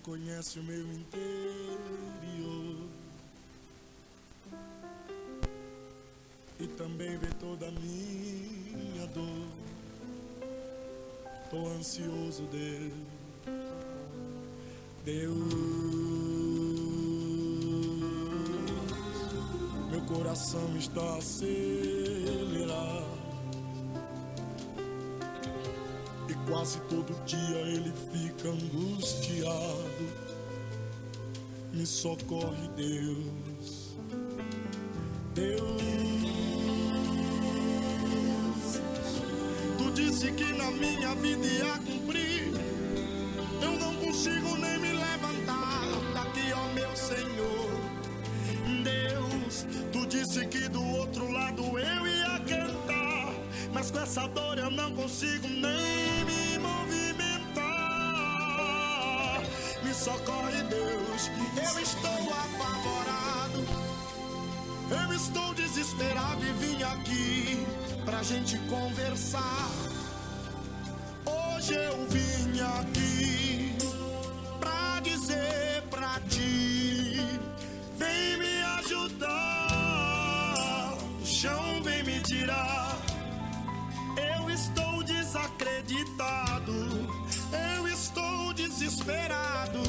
conhece o meu interior e também vê toda a minha dor. Tô ansioso, Deus, meu coração está acelerado e quase todo dia ele fica angustiado. Me socorre, Deus, Tu disse que na minha vida ia cumprir. Eu não consigo nem me levantar daqui, ó meu Senhor. Deus, Tu disse que do outro lado eu ia cantar, mas com essa dor eu não consigo nem me movimentar. Me socorre, Deus, eu estou apavorado, eu estou desesperado e vim aqui pra gente conversar. Hoje eu vim aqui pra dizer pra ti: vem me ajudar, o chão vem me tirar. Eu estou desacreditado, eu estou desesperado,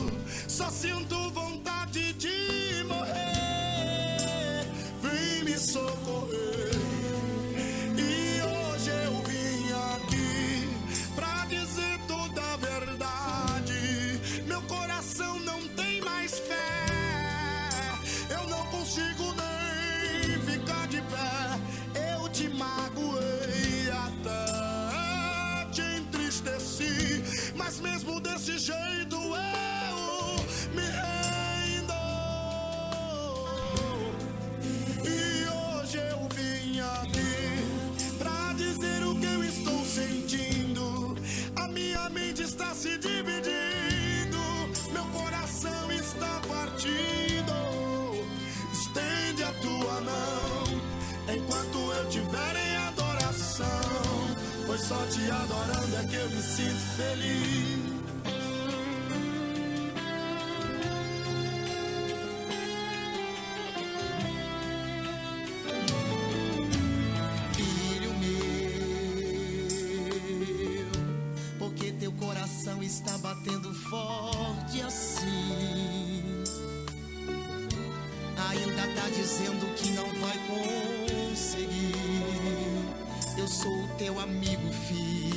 só sinto vontade de morrer. Vem me socorrer. E hoje eu vim aqui pra dizer toda a verdade. Meu coração não tem mais fé, eu não consigo nem ficar de pé. Eu te magoei, até te entristeci, mas mesmo desse jeito eu me rendo. E hoje eu vim aqui pra dizer o que eu estou sentindo. A minha mente está se dividindo, meu coração está partido. Estende a tua mão enquanto eu tiver em adoração, pois só te adorando é que eu me sinto feliz. Filho meu, porque teu coração está batendo forte assim? Ainda tá dizendo que não vai conseguir. Eu sou o teu amigo, filho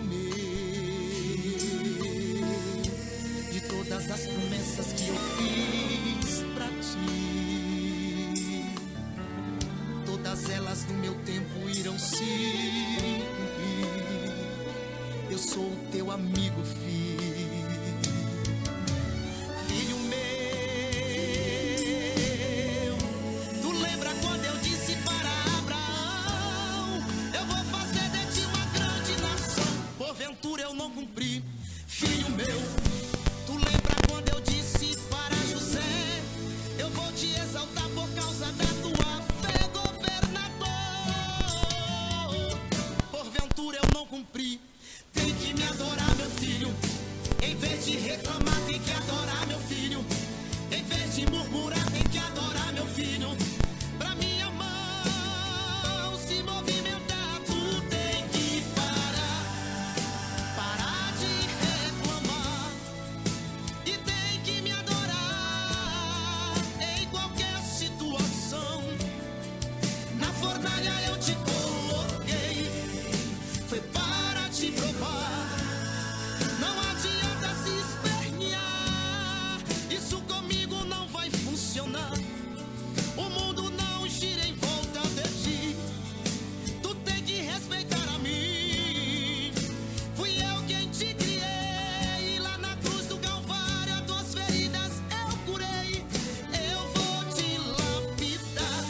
meu. De todas as promessas que eu fiz pra ti, todas elas no meu tempo irão se cumprir. Eu sou o teu amigo, filho meu. Tu lembra quando eu disse para Abraão: eu vou fazer de ti uma grande nação? Porventura eu não cumpri, filho meu. Tu lembra quando eu disse para José: eu vou te exaltar por causa da tua fé, governador? Porventura eu não cumpri. Tem que me adorar, meu filho. Em vez de reclamar, tem que adorar, meu filho. Em vez de murmurar, tem que adorar, meu filho. Pra minha mão se movimentar, tu tem que parar de reclamar, e tem que me adorar em qualquer situação. Na fornalha eu te coloquei, foi para te provar. Não adianta se espernear, isso comigo não vai funcionar. O mundo não gira em volta de ti, tu tem que respeitar a mim. Fui eu quem te criei, e lá na cruz do Calvário as tuas feridas eu curei. Eu vou te lapidar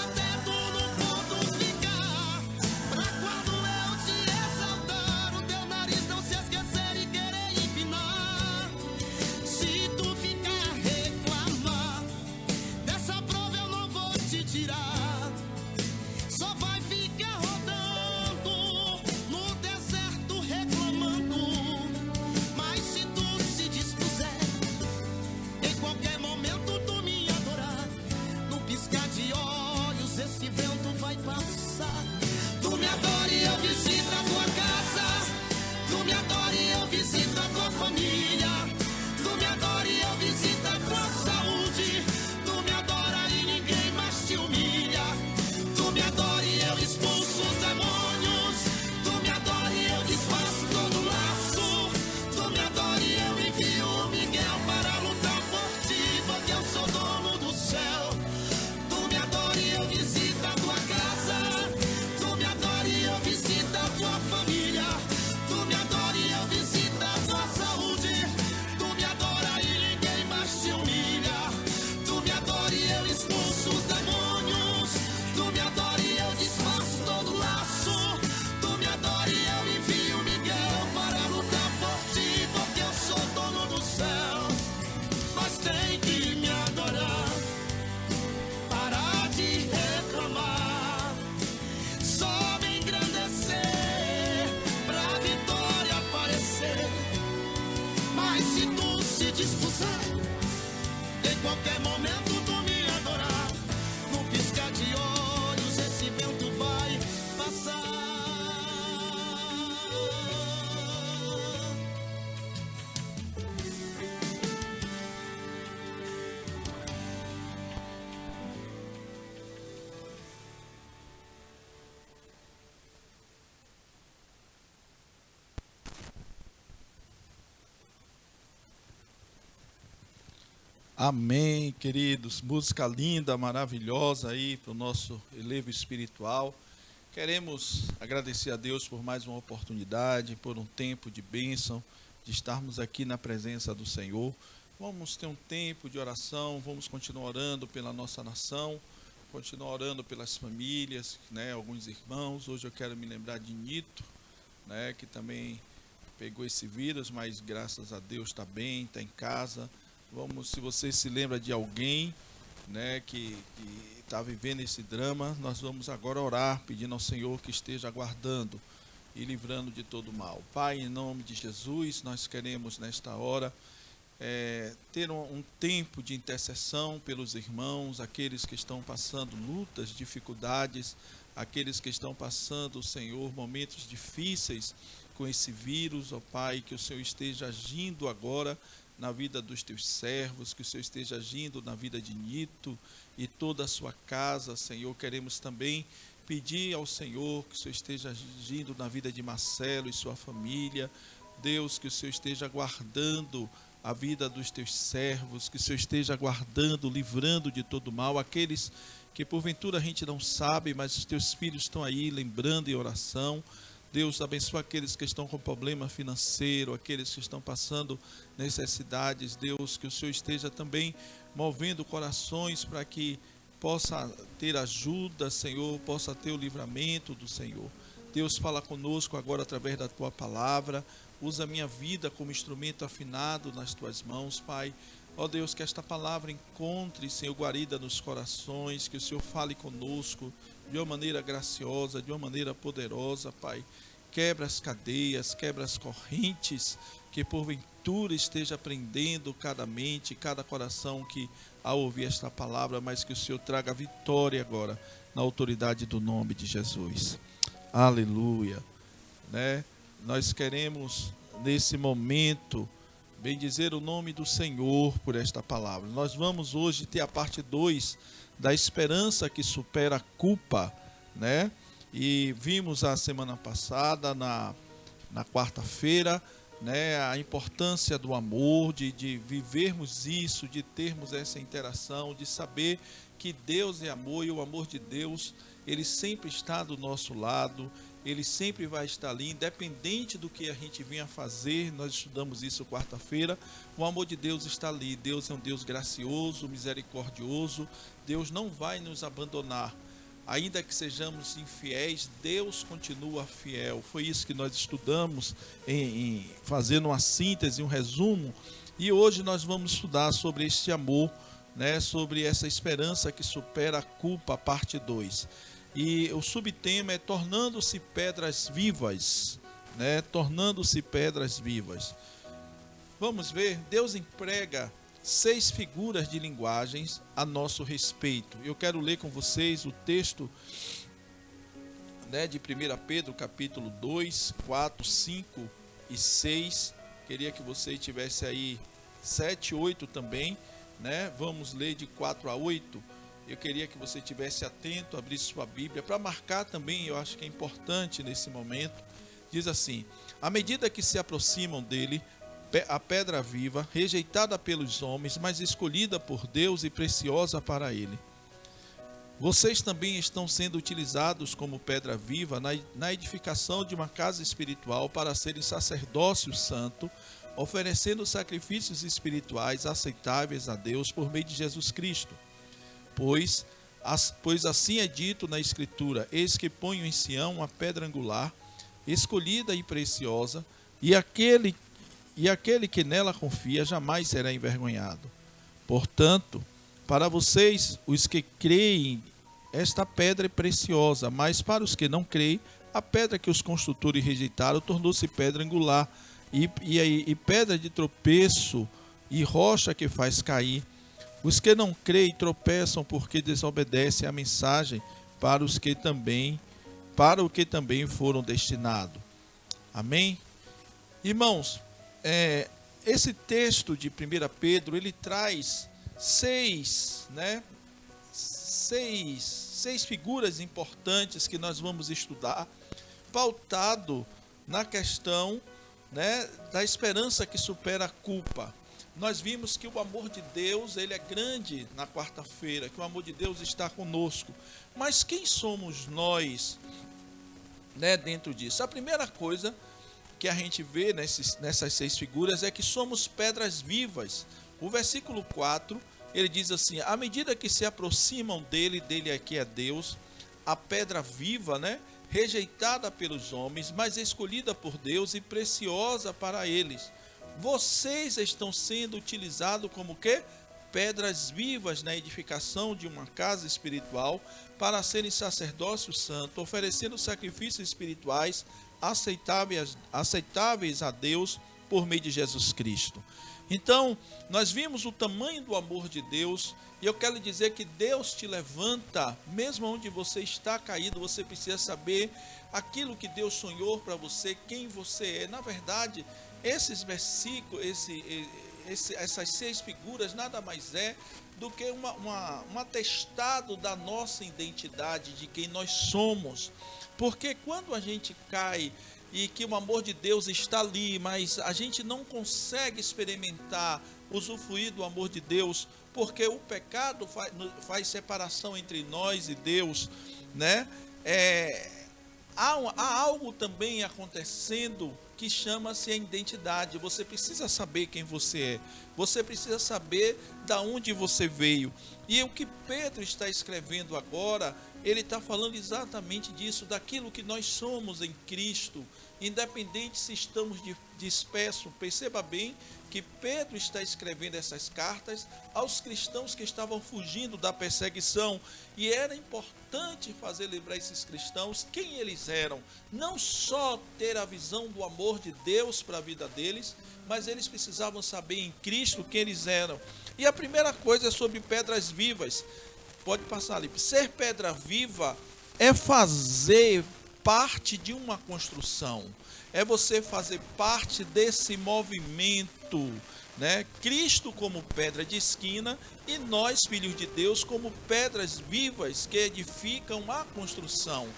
até tu no ponto ficar, pra quando eu te exaltar, o teu nariz não se esquecer e querer empinar. Se tu ficar a reclamar, dessa prova eu não vou te tirar. Só vai ficar rodando no deserto reclamando. Amém, queridos. Música linda, maravilhosa aí para o nosso elevo espiritual. Queremos agradecer a Deus por mais uma oportunidade, por um tempo de bênção, de estarmos aqui na presença do Senhor. Vamos ter um tempo de oração, vamos continuar orando pela nossa nação, continuar orando pelas famílias, né, alguns irmãos. Hoje eu quero me lembrar de Nito, né, que também pegou esse vírus, mas graças a Deus está bem, está em casa. Vamos, se você se lembra de alguém, né, que está vivendo esse drama, nós vamos agora orar, pedindo ao Senhor que esteja guardando e livrando de todo mal. Pai, em nome de Jesus, nós queremos nesta hora ter um tempo de intercessão pelos irmãos, aqueles que estão passando lutas, dificuldades, aqueles que estão passando, Senhor, momentos difíceis com esse vírus, ó Pai, que o Senhor esteja agindo agora na vida dos teus servos, que o Senhor esteja agindo na vida de Nito e toda a sua casa, Senhor. Queremos também pedir ao Senhor que o Senhor esteja agindo na vida de Marcelo e sua família. Deus, que o Senhor esteja guardando a vida dos teus servos, que o Senhor esteja guardando, livrando de todo mal, aqueles que porventura a gente não sabe, mas os teus filhos estão aí lembrando em oração. Deus, abençoa aqueles que estão com problema financeiro, aqueles que estão passando necessidades. Deus, que o Senhor esteja também movendo corações para que possa ter ajuda, Senhor, possa ter o livramento do Senhor. Deus, fala conosco agora através da Tua palavra. Usa a minha vida como instrumento afinado nas Tuas mãos, Pai. Ó Deus, que esta palavra encontre, Senhor, guarida nos corações, que o Senhor fale conosco de uma maneira graciosa, de uma maneira poderosa, Pai. Quebra as cadeias, quebra as correntes, que porventura esteja prendendo cada mente, cada coração que ao ouvir esta palavra, mas que o Senhor traga vitória agora, na autoridade do nome de Jesus. Aleluia. Né? Nós queremos, nesse momento, bendizer o nome do Senhor por esta palavra. Nós vamos hoje ter a parte 2 da esperança que supera a culpa, né? E vimos a semana passada, na quarta-feira, né, a importância do amor, de vivermos isso, de termos essa interação, de saber que Deus é amor e o amor de Deus, ele sempre está do nosso lado, ele sempre vai estar ali, independente do que a gente venha fazer. Nós estudamos isso quarta-feira. O amor de Deus está ali. Deus é um Deus gracioso, misericordioso. Deus não vai nos abandonar. Ainda que sejamos infiéis, Deus continua fiel. Foi isso que nós estudamos, fazendo uma síntese, um resumo. E hoje nós vamos estudar sobre este amor, né, sobre essa esperança que supera a culpa, parte 2. E o subtema é tornando-se pedras vivas, né? Tornando-se pedras vivas. Vamos ver, Deus emprega 6 figuras de linguagens a nosso respeito. Eu quero ler com vocês o texto, né, de 1 Pedro, capítulo 2, 4, 5 e 6. Queria que você tivesse aí 7, 8 também, né? Vamos ler de 4 a 8. Eu queria que você estivesse atento, abrisse sua Bíblia, para marcar também, eu acho que é importante nesse momento. Diz assim: à medida que se aproximam dele, a pedra viva, rejeitada pelos homens, mas escolhida por Deus e preciosa para ele. Vocês também estão sendo utilizados como pedra viva na edificação de uma casa espiritual para serem sacerdócio santo, oferecendo sacrifícios espirituais aceitáveis a Deus por meio de Jesus Cristo. Pois assim é dito na Escritura: eis que ponho em Sião uma pedra angular, escolhida e preciosa, e aquele que nela confia jamais será envergonhado. Portanto, para vocês, os que creem, esta pedra é preciosa, mas para os que não creem, a pedra que os construtores rejeitaram tornou-se pedra angular, e pedra de tropeço, e rocha que faz cair. Os que não creem tropeçam porque desobedecem à mensagem para o que também foram destinados. Amém? Irmãos, esse texto de 1 Pedro, ele traz 6 figuras importantes que nós vamos estudar, pautado na questão, né, da esperança que supera a culpa. nós vimos que o amor de Deus, ele é grande na quarta-feira, que o amor de Deus está conosco. Mas quem somos nós, né, dentro disso? A primeira coisa que a gente vê nessas 6 figuras é que somos pedras vivas. O versículo 4, ele diz assim: à medida que se aproximam dele aqui é Deus, a pedra viva, né, rejeitada pelos homens, mas escolhida por Deus e preciosa para eles. Vocês estão sendo utilizados como quê? Pedras vivas na edificação de uma casa espiritual, para serem sacerdócio santo, oferecendo sacrifícios espirituais aceitáveis a Deus por meio de Jesus Cristo. Então, nós vimos o tamanho do amor de Deus, e eu quero dizer que Deus te levanta, mesmo onde você está caído. Você precisa saber aquilo que Deus sonhou para você, quem você é. Na verdade, esses versículos, essas 6 figuras nada mais é do que um atestado da nossa identidade, de quem nós somos. Porque quando a gente cai e que o amor de Deus está ali, mas a gente não consegue experimentar, usufruir do amor de Deus, porque o pecado faz separação entre nós e Deus, né? Há algo também acontecendo que chama-se a identidade. Você precisa saber quem você é. Você precisa saber da onde você veio. E o que Pedro está escrevendo agora, ele está falando exatamente disso, daquilo que nós somos em Cristo, independente se estamos dispersos. Perceba bem que Pedro está escrevendo essas cartas aos cristãos que estavam fugindo da perseguição, e era importante fazer lembrar esses cristãos quem eles eram, não só ter a visão do amor de Deus para a vida deles, mas eles precisavam saber em Cristo quem eles eram. E a primeira coisa é sobre pedras vivas. Pode passar ali. Ser pedra viva é fazer parte de uma construção, é você fazer parte desse movimento, né? Cristo como pedra de esquina e nós, filhos de Deus, como pedras vivas que edificam a construção.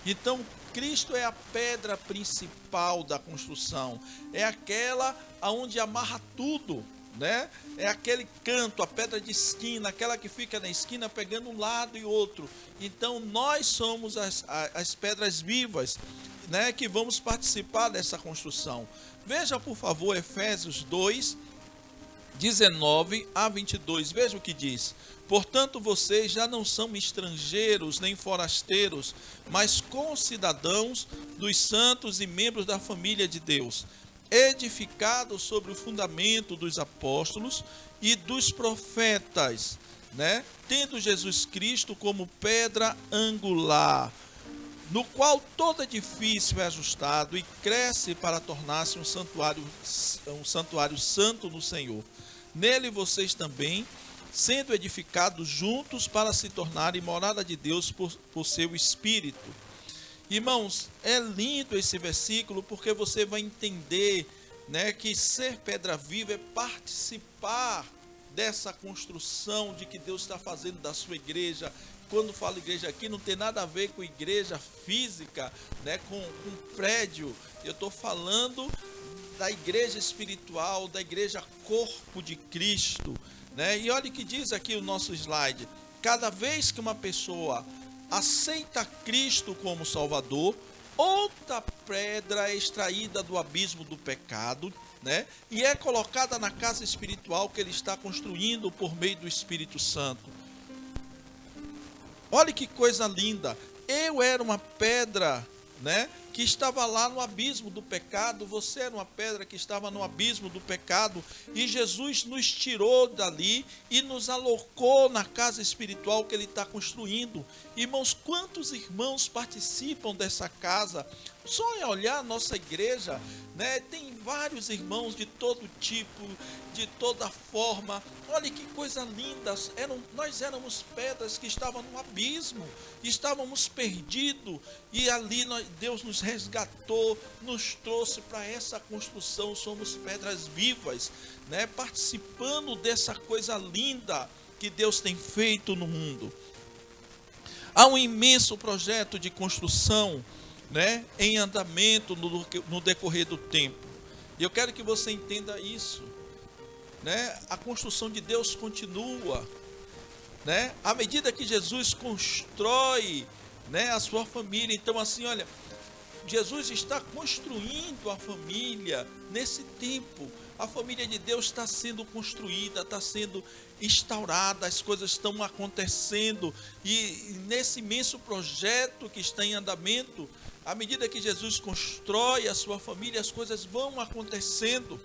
Então, Cristo é a pedra principal da construção, é aquela aonde amarra tudo, né? É aquele canto, a pedra de esquina, aquela que fica na esquina pegando um lado e outro. Então nós somos as pedras vivas, né, que vamos participar dessa construção. Veja, por favor, Efésios 2, 19 a 22. Veja o que diz: portanto, vocês já não são estrangeiros nem forasteiros, mas concidadãos dos santos e membros da família de Deus, edificados sobre o fundamento dos apóstolos e dos profetas, né? Tendo Jesus Cristo como pedra angular, no qual todo edifício é ajustado e cresce para tornar-se um santuário santo no Senhor. Nele vocês também, sendo edificados juntos para se tornarem morada de Deus por seu Espírito. Irmãos, é lindo esse versículo, porque você vai entender, né, que ser pedra viva é participar dessa construção de que Deus está fazendo da sua igreja. Quando falo igreja aqui, não tem nada a ver com igreja física, né, com prédio. Eu estou falando da igreja espiritual, da igreja corpo de Cristo, né? E olha o que diz aqui o nosso slide: cada vez que uma pessoa aceita Cristo como Salvador, outra pedra é extraída do abismo do pecado, né? E é colocada na casa espiritual que ele está construindo por meio do Espírito Santo. Olha que coisa linda. Eu era uma pedra, né, que estava lá no abismo do pecado. Você era uma pedra que estava no abismo do pecado, e Jesus nos tirou dali e nos alocou na casa espiritual que ele está construindo. Irmãos, quantos irmãos participam dessa casa? Só em olhar a nossa igreja, né, tem vários irmãos de todo tipo, de toda forma. Olha que coisa linda. Nós éramos pedras que estavam no abismo, estávamos perdidos, e ali Deus nos resgatou, nos trouxe para essa construção. Somos pedras vivas, né, participando dessa coisa linda que Deus tem feito no mundo. Há um imenso projeto de construção, né, em andamento no decorrer do tempo. E eu quero que você entenda isso. né? A construção de Deus continua, né? À medida que Jesus constrói, né, a sua família. Então, assim, olha, Jesus está construindo a família nesse tempo. A família de Deus está sendo construída, está sendo instaurada, as coisas estão acontecendo. E nesse imenso projeto que está em andamento, à medida que Jesus constrói a sua família, as coisas vão acontecendo,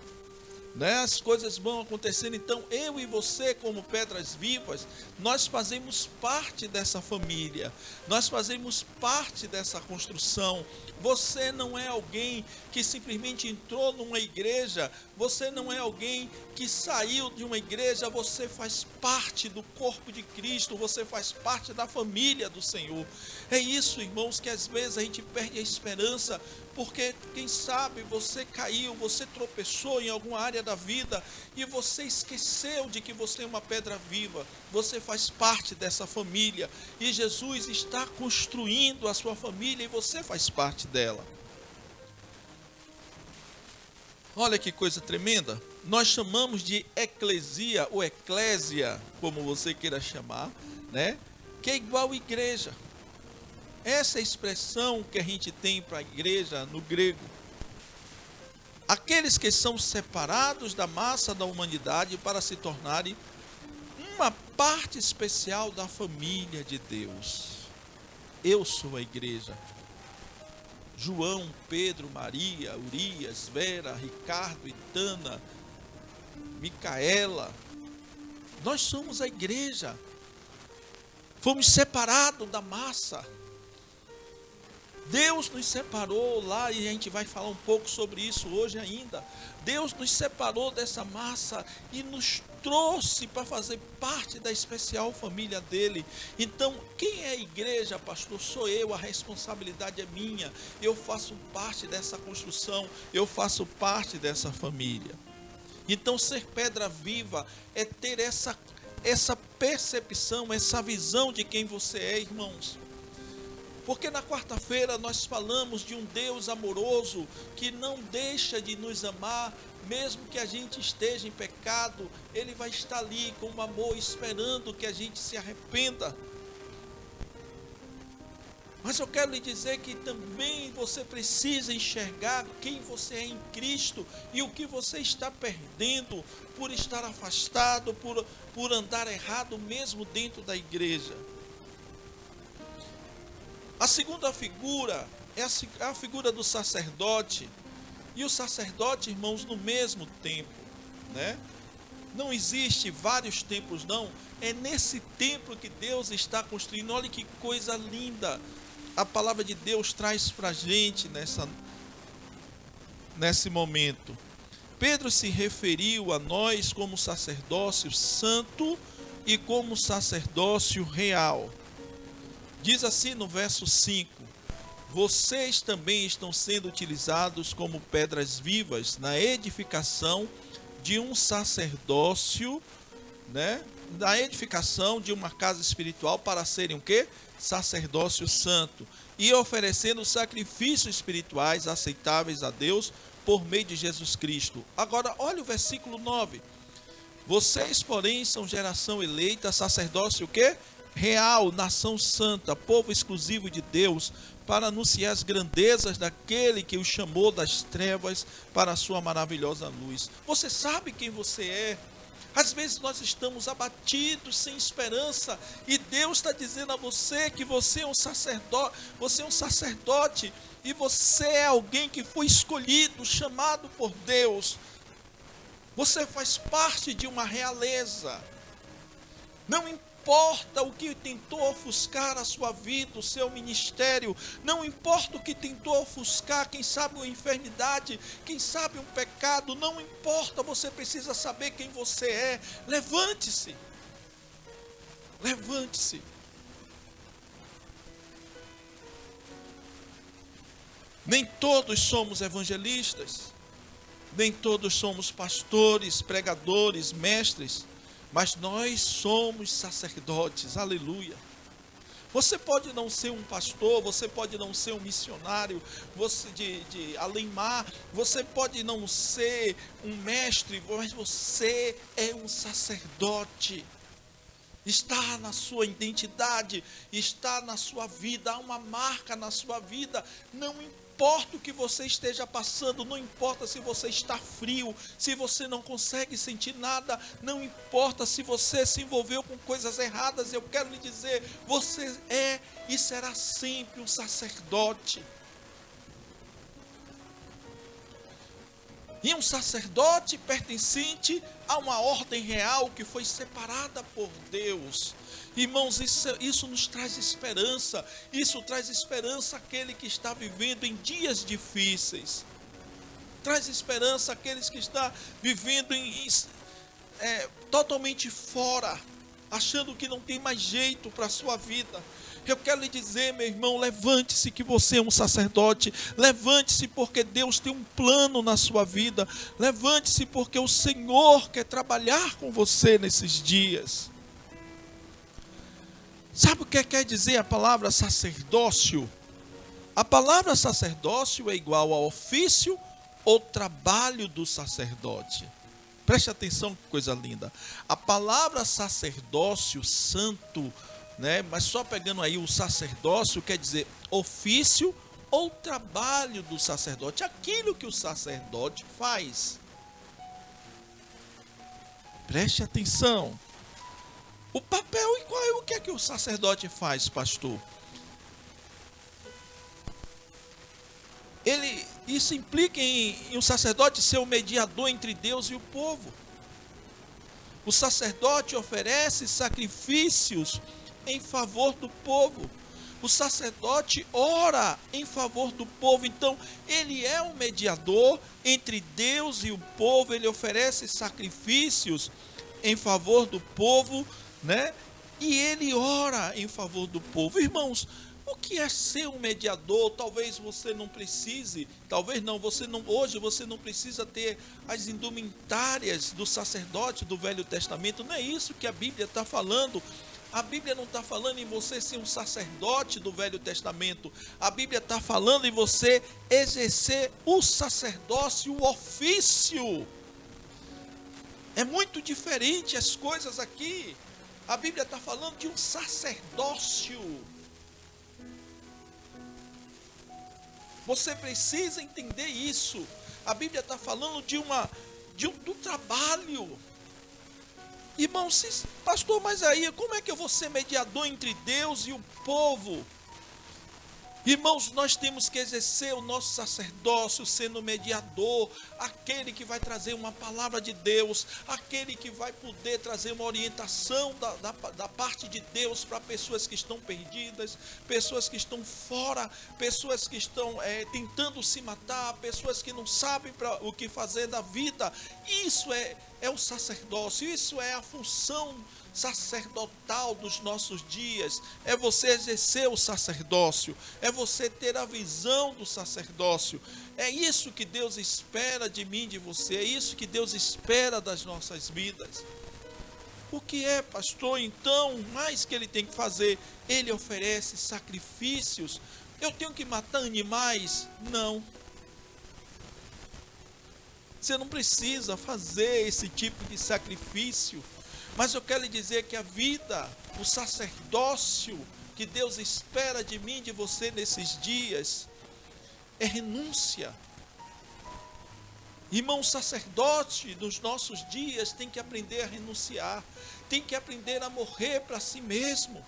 né? As coisas vão acontecendo. Então, eu e você, como pedras vivas, nós fazemos parte dessa família, nós fazemos parte dessa construção. Você não é alguém que simplesmente entrou numa igreja, você não é alguém que saiu de uma igreja, você faz parte do corpo de Cristo, você faz parte da família do Senhor. É isso, irmãos, que às vezes a gente perde a esperança, porque quem sabe você caiu, você tropeçou em alguma área da vida e você esqueceu de que você é uma pedra viva, você faz parte dessa família e Jesus está construindo a sua família e você faz parte dela. Olha que coisa tremenda, nós chamamos de eclesia ou eclésia, como você queira chamar, né? Que é igual igreja. Essa é a expressão que a gente tem para a igreja no grego. Aqueles que são separados da massa da humanidade para se tornarem uma parte especial da família de Deus. Eu sou a igreja. João, Pedro, Maria, Urias, Vera, Ricardo, Itana, Micaela. Nós somos a igreja. Fomos separados da massa. Deus nos separou lá, e a gente vai falar um pouco sobre isso hoje ainda. Deus nos separou dessa massa e nos trouxe para fazer parte da especial família dele. Então, quem é a igreja, pastor? Sou eu, a responsabilidade é minha. Eu faço parte dessa construção, eu faço parte dessa família. Então, ser pedra viva é ter essa percepção, essa visão de quem você é, irmãos. Porque na quarta-feira nós falamos de um Deus amoroso que não deixa de nos amar, mesmo que a gente esteja em pecado, Ele vai estar ali com um amor, esperando que a gente se arrependa. Mas eu quero lhe dizer que também você precisa enxergar quem você é em Cristo e o que você está perdendo por estar afastado, por andar errado mesmo dentro da igreja. A segunda figura é a figura do sacerdote. E o sacerdote, irmãos, no mesmo templo, né? Não existe vários templos, não. É nesse templo que Deus está construindo. Olha que coisa linda. A palavra de Deus traz para a gente nesse momento. Pedro se referiu a nós como sacerdócio santo e como sacerdócio real. Diz assim no verso 5: vocês também estão sendo utilizados como pedras vivas na edificação de um sacerdócio, né? Na edificação de uma casa espiritual para serem o quê? Sacerdócio santo, e oferecendo sacrifícios espirituais aceitáveis a Deus por meio de Jesus Cristo. Agora, olha o versículo 9. Vocês, porém, são geração eleita, sacerdócio o quê? Real, nação santa, povo exclusivo de Deus, para anunciar as grandezas daquele que o chamou das trevas para a sua maravilhosa luz. Você sabe quem você é? Às vezes nós estamos abatidos, sem esperança, e Deus está dizendo a você que você é um sacerdote, e você é alguém que foi escolhido, chamado por Deus. Você faz parte de uma realeza. Não importa o que tentou ofuscar a sua vida, o seu ministério, não importa o que tentou ofuscar, quem sabe uma enfermidade, quem sabe um pecado, não importa, você precisa saber quem você é. Levante-se. Levante-se. Nem todos somos evangelistas, nem todos somos pastores, pregadores, mestres, mas nós somos sacerdotes, aleluia. Você pode não ser um pastor, você pode não ser um missionário de além-mar, você pode não ser um mestre, mas você é um sacerdote. Está na sua identidade, está na sua vida, há uma marca na sua vida. Não importa o que você esteja passando, não importa se você está frio, se você não consegue sentir nada, não importa se você se envolveu com coisas erradas, eu quero lhe dizer, você é e será sempre um sacerdote. E um sacerdote pertencente a uma ordem real que foi separada por Deus. Irmãos, isso nos traz esperança. Isso traz esperança àquele que está vivendo em dias difíceis. Traz esperança àqueles que estão vivendo totalmente fora, achando que não tem mais jeito para a sua vida. Eu quero lhe dizer, meu irmão, levante-se que você é um sacerdote. Levante-se porque Deus tem um plano na sua vida. Levante-se porque o Senhor quer trabalhar com você nesses dias. Sabe o que quer dizer a palavra sacerdócio? A palavra sacerdócio é igual ao ofício ou trabalho do sacerdote. Preste atenção, que coisa linda. A palavra sacerdócio, santo, mas só pegando aí o sacerdócio, quer dizer ofício ou trabalho do sacerdote, aquilo que o sacerdote faz. Preste atenção. O papel e o que é que o sacerdote faz, pastor? Isso implica em o sacerdote ser o mediador entre Deus e o povo. O sacerdote oferece sacrifícios em favor do povo. O sacerdote ora em favor do povo. Então, ele é um mediador entre Deus e o povo. Ele oferece sacrifícios em favor do povo, E ele ora em favor do povo. Irmãos, o que é ser um mediador? Talvez você não precise, hoje você não precisa ter as indumentárias do sacerdote do Velho Testamento. Não é isso que a Bíblia está falando. A Bíblia não está falando em você ser um sacerdote do Velho Testamento. A Bíblia está falando em você exercer o sacerdócio, o ofício. É muito diferente as coisas aqui. A Bíblia está falando de um sacerdócio. Você precisa entender isso. A Bíblia está falando do trabalho. Irmão, pastor, mas aí como é que eu vou ser mediador entre Deus e o povo? Irmãos, nós temos que exercer o nosso sacerdócio sendo mediador, aquele que vai trazer uma palavra de Deus, aquele que vai poder trazer uma orientação da parte de Deus para pessoas que estão perdidas, pessoas que estão fora, pessoas que estão tentando se matar, pessoas que não sabem o que fazer da vida. Isso é o sacerdócio, isso é a função sacerdotal dos nossos dias. É você exercer o sacerdócio, é você ter a visão do sacerdócio. É isso que Deus espera de mim, de você, é isso que Deus espera das nossas vidas. O que é, pastor, então, mais que ele tem que fazer? Ele oferece sacrifícios. Eu tenho que matar animais? Não. Você não precisa fazer esse tipo de sacrifício. Mas eu quero lhe dizer que a vida, o sacerdócio que Deus espera de mim, de você nesses dias, é renúncia. Irmão, o sacerdote dos nossos dias tem que aprender a renunciar, tem que aprender a morrer para si mesmo.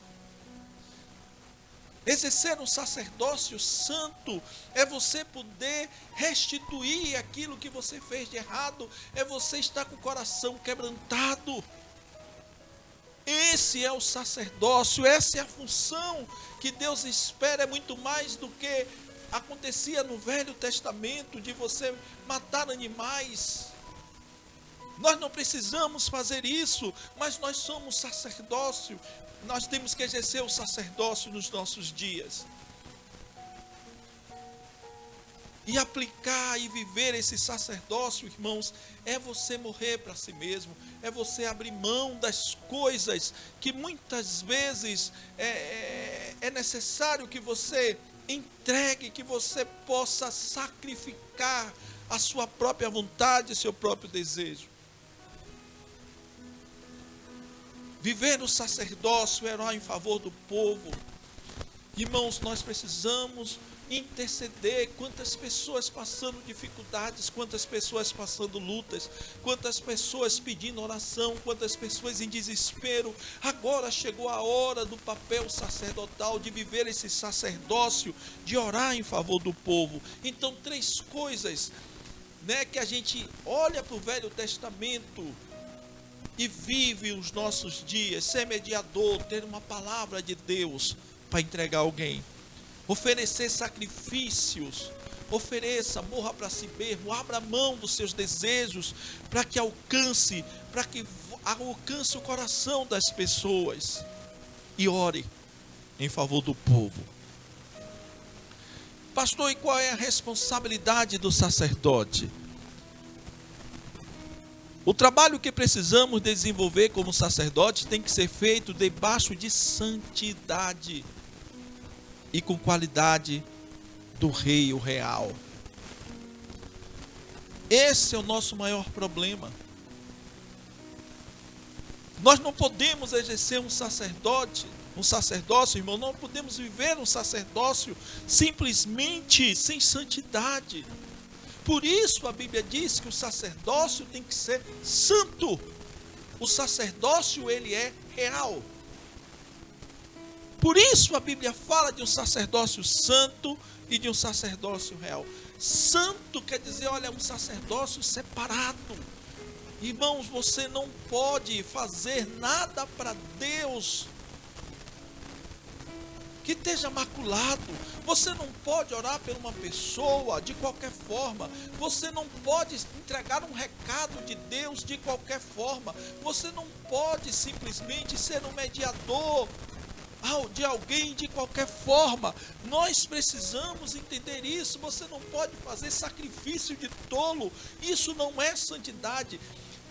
Exercer um sacerdócio santo é você poder restituir aquilo que você fez de errado, é você estar com o coração quebrantado. Esse é o sacerdócio, essa é a função que Deus espera. É muito mais do que acontecia no Velho Testamento, de você matar animais. Nós não precisamos fazer isso, mas nós somos sacerdócio. Nós temos que exercer o sacerdócio nos nossos dias. e aplicar e viver esse sacerdócio, irmãos, é você morrer para si mesmo, é você abrir mão das coisas que muitas vezes é necessário que você entregue, que você possa sacrificar a sua própria vontade, seu próprio desejo. Viver o sacerdócio, orar em favor do povo. Irmãos, nós precisamos interceder. Quantas pessoas passando dificuldades, quantas pessoas passando lutas, quantas pessoas pedindo oração, quantas pessoas em desespero. Agora chegou a hora do papel sacerdotal, de viver esse sacerdócio, de orar em favor do povo. Então, 3 coisas, que a gente olha para o Velho Testamento e vive os nossos dias: ser mediador, ter uma palavra de Deus para entregar alguém, oferecer sacrifícios, morra para si mesmo, abra mão dos seus desejos para que alcance o coração das pessoas, e ore em favor do povo. Pastor, e qual é a responsabilidade do sacerdote? O trabalho que precisamos desenvolver como sacerdote tem que ser feito debaixo de santidade e com qualidade do rei, o real. Esse é o nosso maior problema. Nós não podemos exercer um sacerdócio, irmão, não podemos viver um sacerdócio simplesmente sem santidade. Por isso a Bíblia diz que o sacerdócio tem que ser santo. O sacerdócio, ele é real. Por isso a Bíblia fala de um sacerdócio santo e de um sacerdócio real. Santo quer dizer, um sacerdócio separado. Irmãos, você não pode fazer nada para Deus que esteja maculado. Você não pode orar por uma pessoa de qualquer forma. Você não pode entregar um recado de Deus de qualquer forma. Você não pode simplesmente ser um mediador de alguém de qualquer forma. Nós precisamos entender isso. Você não pode fazer sacrifício de tolo. Isso não é santidade.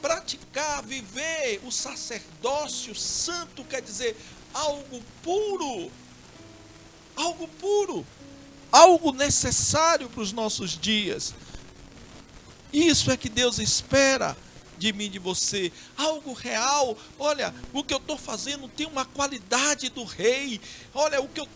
Praticar, viver o sacerdócio santo quer dizer algo puro, algo necessário para os nossos dias. Isso é que Deus espera de mim e de você, algo real. Olha, o que eu estou fazendo tem uma qualidade do rei. Olha, o que eu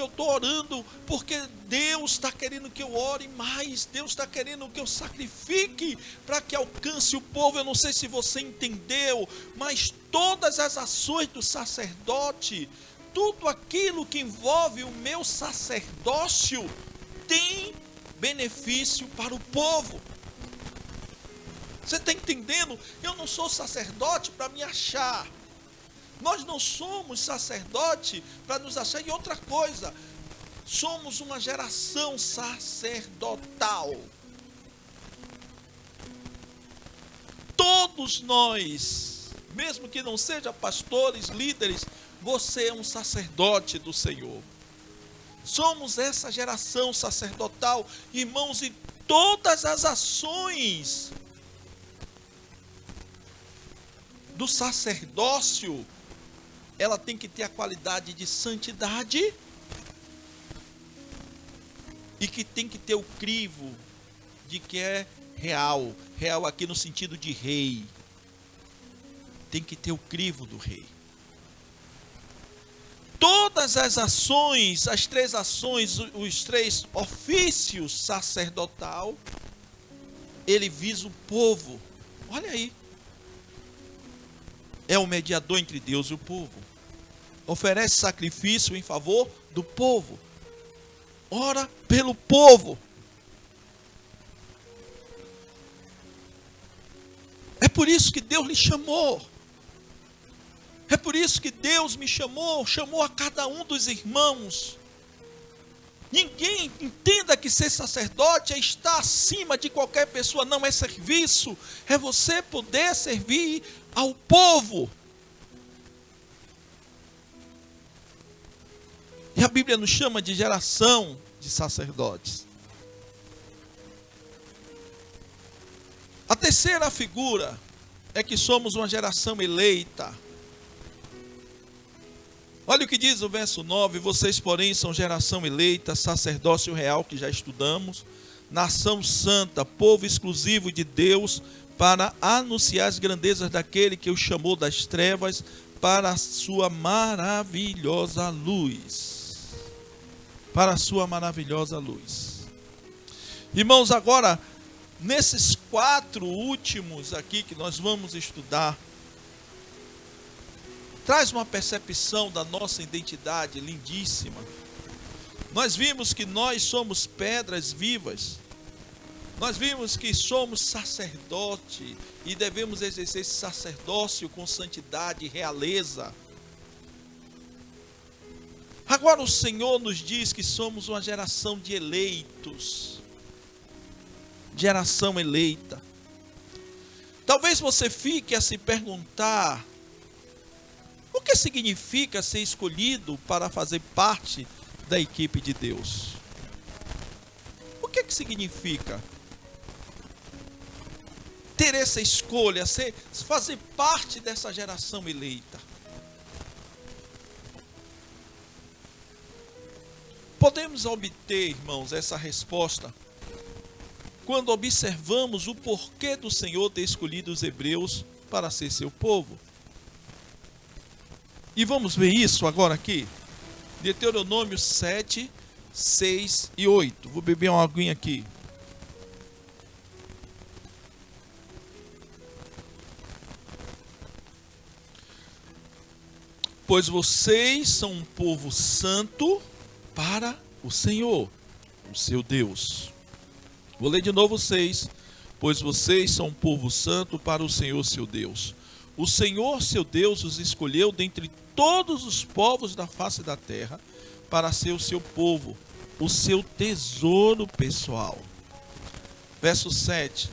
estou orando, porque Deus está querendo que eu ore mais, Deus está querendo que eu sacrifique para que alcance o povo. Eu não sei se você entendeu, mas todas as ações do sacerdote, tudo aquilo que envolve o meu sacerdócio, tem benefício para o povo. Você está entendendo? Eu não sou sacerdote para me achar. Nós não somos sacerdote para nos achar. E outra coisa, somos uma geração sacerdotal. Todos nós, mesmo que não sejam pastores, líderes, você é um sacerdote do Senhor. Somos essa geração sacerdotal, irmãos, e todas as ações do sacerdócio, ela tem que ter a qualidade de santidade e que tem que ter o crivo de que é real. Real aqui no sentido de rei. Tem que ter o crivo do rei. Todas as ações, as 3 ações, os 3 ofícios sacerdotal, ele visa o povo. Olha aí. É o mediador entre Deus e o povo. Oferece sacrifício em favor do povo. Ora pelo povo. É por isso que Deus lhe chamou. É por isso que Deus me chamou a cada um dos irmãos. Ninguém entenda que ser sacerdote é estar acima de qualquer pessoa. Não, é serviço. É você poder servir ao povo. E a Bíblia nos chama de geração de sacerdotes. A terceira figura é que somos uma geração eleita. Olha o que diz o verso 9: vocês, porém, são geração eleita, sacerdócio real, que já estudamos, nação santa, povo exclusivo de Deus, para anunciar as grandezas daquele que os chamou das trevas para a sua maravilhosa luz. Para a sua maravilhosa luz. Irmãos, agora, nesses 4 últimos aqui que nós vamos estudar, traz uma percepção da nossa identidade lindíssima. Nós vimos que nós somos pedras vivas. Nós vimos que somos sacerdote e devemos exercer esse sacerdócio com santidade e realeza. Agora o Senhor nos diz que somos uma geração de eleitos. Geração eleita. Talvez você fique a se perguntar: o que significa ser escolhido para fazer parte da equipe de Deus? O que significa ter essa escolha, fazer parte dessa geração eleita? Podemos obter, irmãos, essa resposta quando observamos o porquê do Senhor ter escolhido os hebreus para ser seu povo. E vamos ver isso agora aqui. Deuteronômio 7, 6 e 8. Vou beber uma aguinha aqui. Pois vocês são um povo santo para o Senhor, o seu Deus. Vou ler de novo 6. Pois vocês são um povo santo para o Senhor, seu Deus. O Senhor, seu Deus, os escolheu dentre todos os povos da face da terra para ser o seu povo, o seu tesouro pessoal. Verso 7.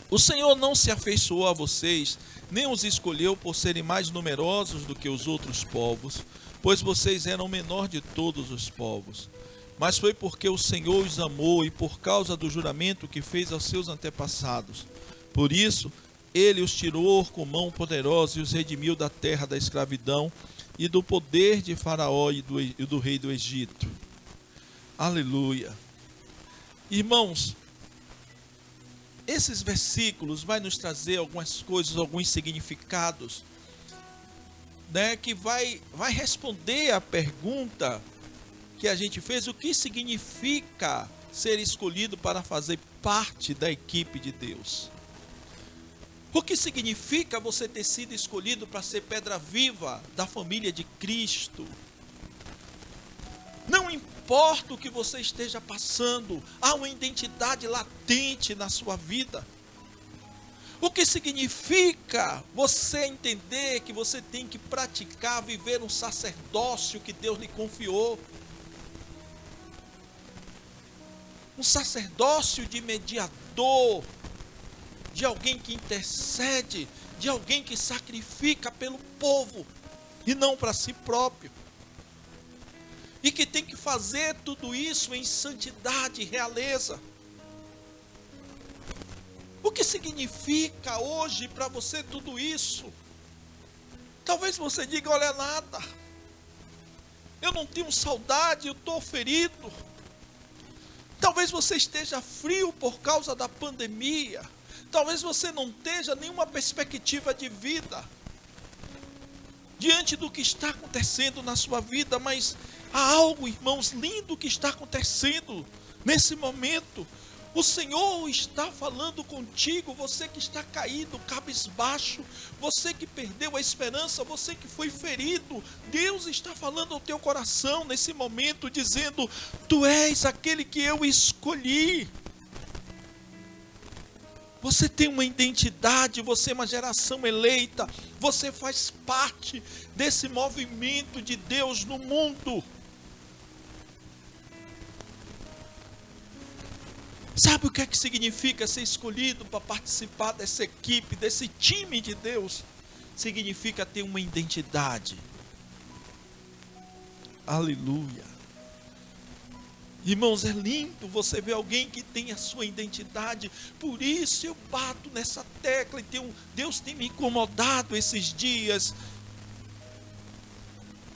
O Senhor não se afeiçoou a vocês, nem os escolheu por serem mais numerosos do que os outros povos, pois vocês eram o menor de todos os povos. Mas foi porque o Senhor os amou e por causa do juramento que fez aos seus antepassados. Por isso, Ele os tirou com mão poderosa e os redimiu da terra da escravidão e do poder de Faraó e do rei do Egito. Aleluia. Irmãos, esses versículos vão nos trazer algumas coisas, alguns significados, né, que vai responder à pergunta que a gente fez: o que significa ser escolhido para fazer parte da equipe de Deus? O que significa você ter sido escolhido para ser pedra viva da família de Cristo? Não importa o que você esteja passando, há uma identidade latente na sua vida. O que significa você entender que você tem que praticar, viver um sacerdócio que Deus lhe confiou? Um sacerdócio de mediador, de alguém que intercede, de alguém que sacrifica pelo povo e não para si próprio. E que tem que fazer tudo isso em santidade e realeza. O que significa hoje para você tudo isso? Talvez você diga: olha, nada. Eu não tenho saudade, eu estou ferido. Talvez você esteja frio por causa da pandemia. Talvez você não tenha nenhuma perspectiva de vida diante do que está acontecendo na sua vida, mas há algo, irmãos, lindo que está acontecendo nesse momento. O Senhor está falando contigo, você que está caído, cabisbaixo, você que perdeu a esperança, você que foi ferido. Deus está falando ao teu coração nesse momento, dizendo: tu és aquele que eu escolhi. Você tem uma identidade, você é uma geração eleita, você faz parte desse movimento de Deus no mundo. Sabe o que é que significa ser escolhido para participar dessa equipe, desse time de Deus? Significa ter uma identidade. Aleluia. Irmãos, é lindo você ver alguém que tem a sua identidade. Por isso eu bato nessa tecla. E Deus tem me incomodado esses dias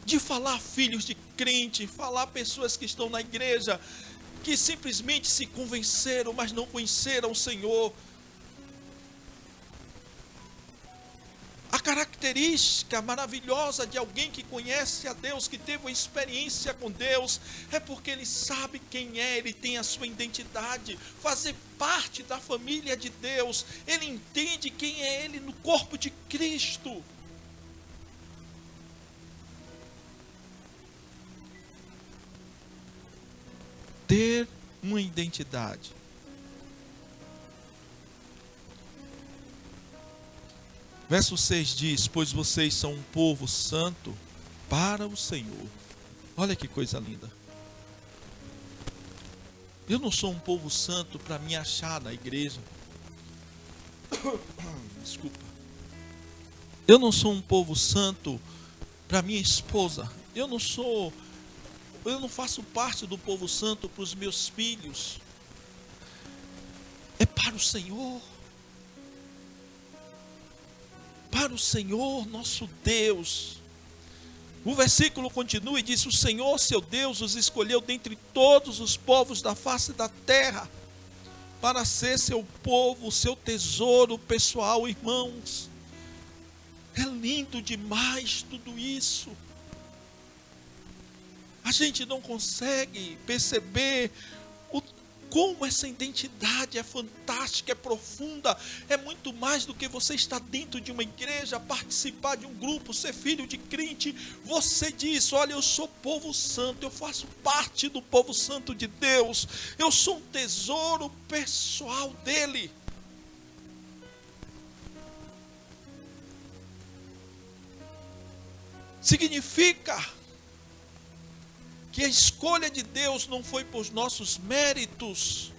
de falar filhos de crente, falar pessoas que estão na igreja, que simplesmente se convenceram, mas não conheceram o Senhor. A característica maravilhosa de alguém que conhece a Deus, que teve uma experiência com Deus, é porque ele sabe quem é, ele tem a sua identidade, fazer parte da família de Deus, ele entende quem é ele no corpo de Cristo. Ter uma identidade. Verso 6 diz: pois vocês são um povo santo para o Senhor. Olha que coisa linda. Eu não sou um povo santo para me achar na igreja. Desculpa. Eu não sou um povo santo para minha esposa. Eu não faço parte do povo santo para os meus filhos. É para o Senhor. Para o Senhor nosso Deus. O versículo continua e diz: o Senhor seu Deus os escolheu dentre todos os povos da face da terra, para ser seu povo, seu tesouro pessoal. Irmãos, é lindo demais tudo isso. A gente não consegue perceber como essa identidade é fantástica, é profunda, é muito mais do que você estar dentro de uma igreja, participar de um grupo, ser filho de crente. Você diz: olha, eu sou povo santo, eu faço parte do povo santo de Deus, eu sou um tesouro pessoal dele. Significa que a escolha de Deus não foi por nossos méritos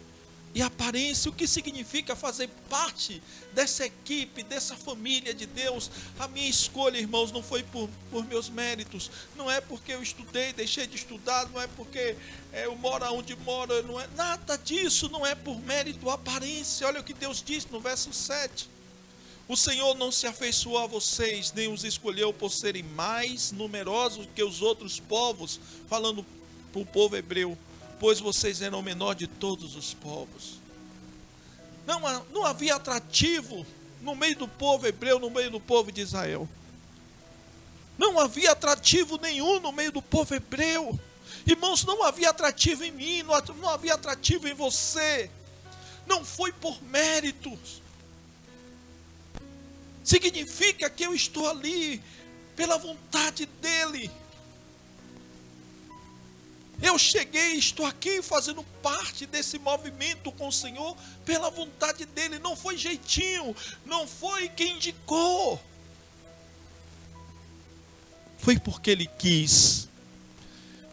e aparência. O que significa fazer parte dessa equipe, dessa família de Deus? A minha escolha, irmãos, não foi por meus méritos. Não é porque eu estudei, deixei de estudar, não é porque eu moro onde moro, não é nada disso, não é por mérito ou aparência. Olha o que Deus diz no verso 7. O Senhor não se afeiçoou a vocês, nem os escolheu por serem mais numerosos que os outros povos, falando para o povo hebreu, pois vocês eram o menor de todos os povos. Não havia atrativo no meio do povo hebreu, no meio do povo de Israel. Não havia atrativo nenhum no meio do povo hebreu. Irmãos, não havia atrativo em mim, não havia atrativo em você. Não foi por méritos. Significa que eu estou ali pela vontade dele. Eu cheguei, estou aqui fazendo parte desse movimento com o Senhor pela vontade dele. Não foi jeitinho, não foi quem indicou. Foi porque ele quis.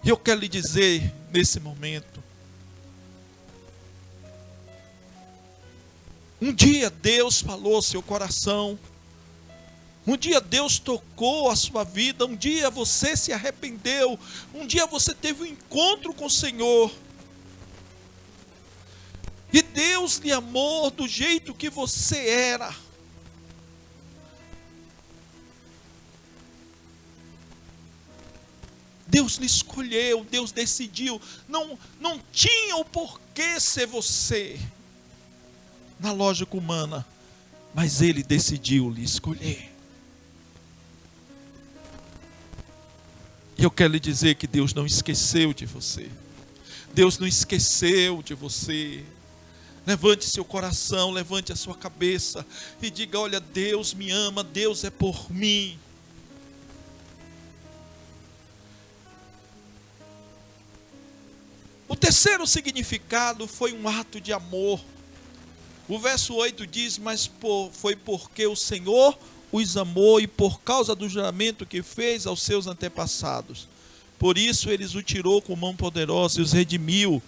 E eu quero lhe dizer nesse momento: um dia Deus falou ao seu coração. Um dia Deus tocou a sua vida, um dia você se arrependeu, um dia você teve um encontro com o Senhor. E Deus lhe amou do jeito que você era. Deus lhe escolheu, Deus decidiu. Não tinha o porquê ser você, na lógica humana, mas Ele decidiu lhe escolher. E eu quero lhe dizer que Deus não esqueceu de você. Deus não esqueceu de você. Levante seu coração, levante a sua cabeça e diga: olha, Deus me ama, Deus é por mim. O terceiro significado foi um ato de amor. O verso 8 diz: mas foi porque o Senhor os amou e por causa do juramento que fez aos seus antepassados. Por isso eles o tirou com mão poderosa e os redimiu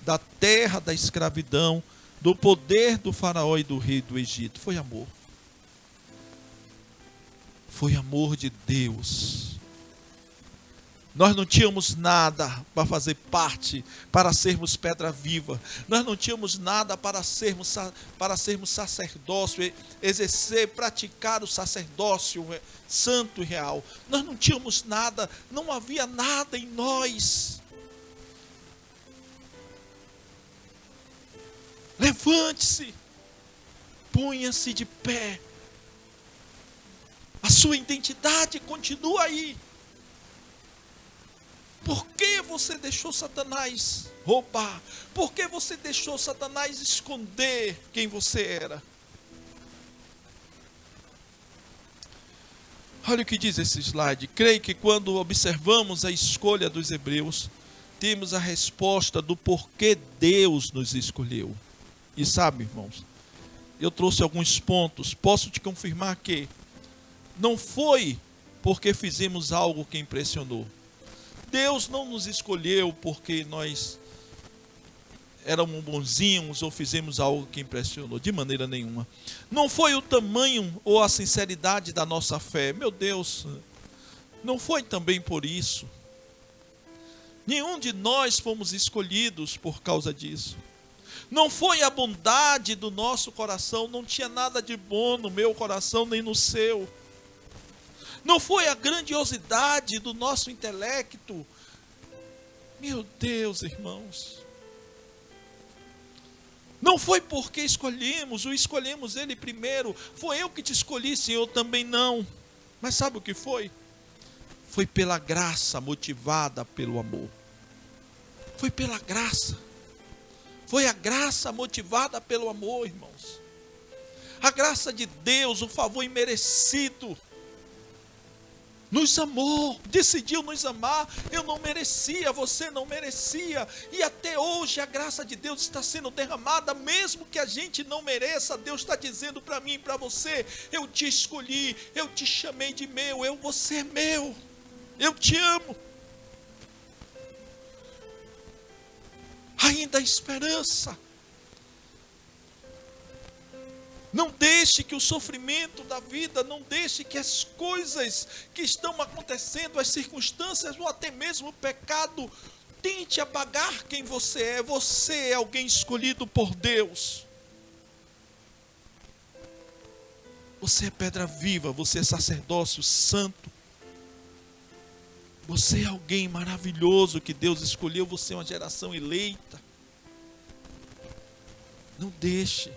da terra da escravidão, do poder do faraó e do rei do Egito. Foi amor. Foi amor de Deus. Nós não tínhamos nada para fazer parte, para sermos pedra viva. Nós não tínhamos nada para sermos sacerdócio, exercer, praticar o sacerdócio santo e real. Nós não tínhamos nada, não havia nada em nós. Levante-se, ponha-se de pé. A sua identidade continua aí. Por que você deixou Satanás roubar? Por que você deixou Satanás esconder quem você era? Olha o que diz esse slide. Creio que quando observamos a escolha dos hebreus, temos a resposta do porquê Deus nos escolheu. E sabe, irmãos, eu trouxe alguns pontos. Posso te confirmar que não foi porque fizemos algo que impressionou. Deus não nos escolheu porque nós éramos bonzinhos ou fizemos algo que impressionou, de maneira nenhuma. Não foi o tamanho ou a sinceridade da nossa fé, meu Deus, não foi também por isso. Nenhum de nós fomos escolhidos por causa disso. Não foi a bondade do nosso coração, não tinha nada de bom no meu coração nem no seu. Não foi a grandiosidade do nosso intelecto. Meu Deus, irmãos. Não foi porque escolhemos Ele primeiro. Foi eu que te escolhi, Senhor, também não. Mas sabe o que foi? Foi pela graça, motivada pelo amor. Foi pela graça. Foi a graça motivada pelo amor, irmãos. A graça de Deus, o favor imerecido. Nos amou, decidiu nos amar. Eu não merecia, você não merecia. E até hoje a graça de Deus está sendo derramada, mesmo que a gente não mereça. Deus está dizendo para mim e para você: eu te escolhi, eu te chamei de meu, você é meu, eu te amo. Ainda há esperança. Não deixe que o sofrimento da vida, não deixe que as coisas que estão acontecendo, as circunstâncias ou até mesmo o pecado, tente apagar quem você é. Você é alguém escolhido por Deus. Você é pedra viva, você é sacerdócio santo. Você é alguém maravilhoso que Deus escolheu, você é uma geração eleita. Não deixe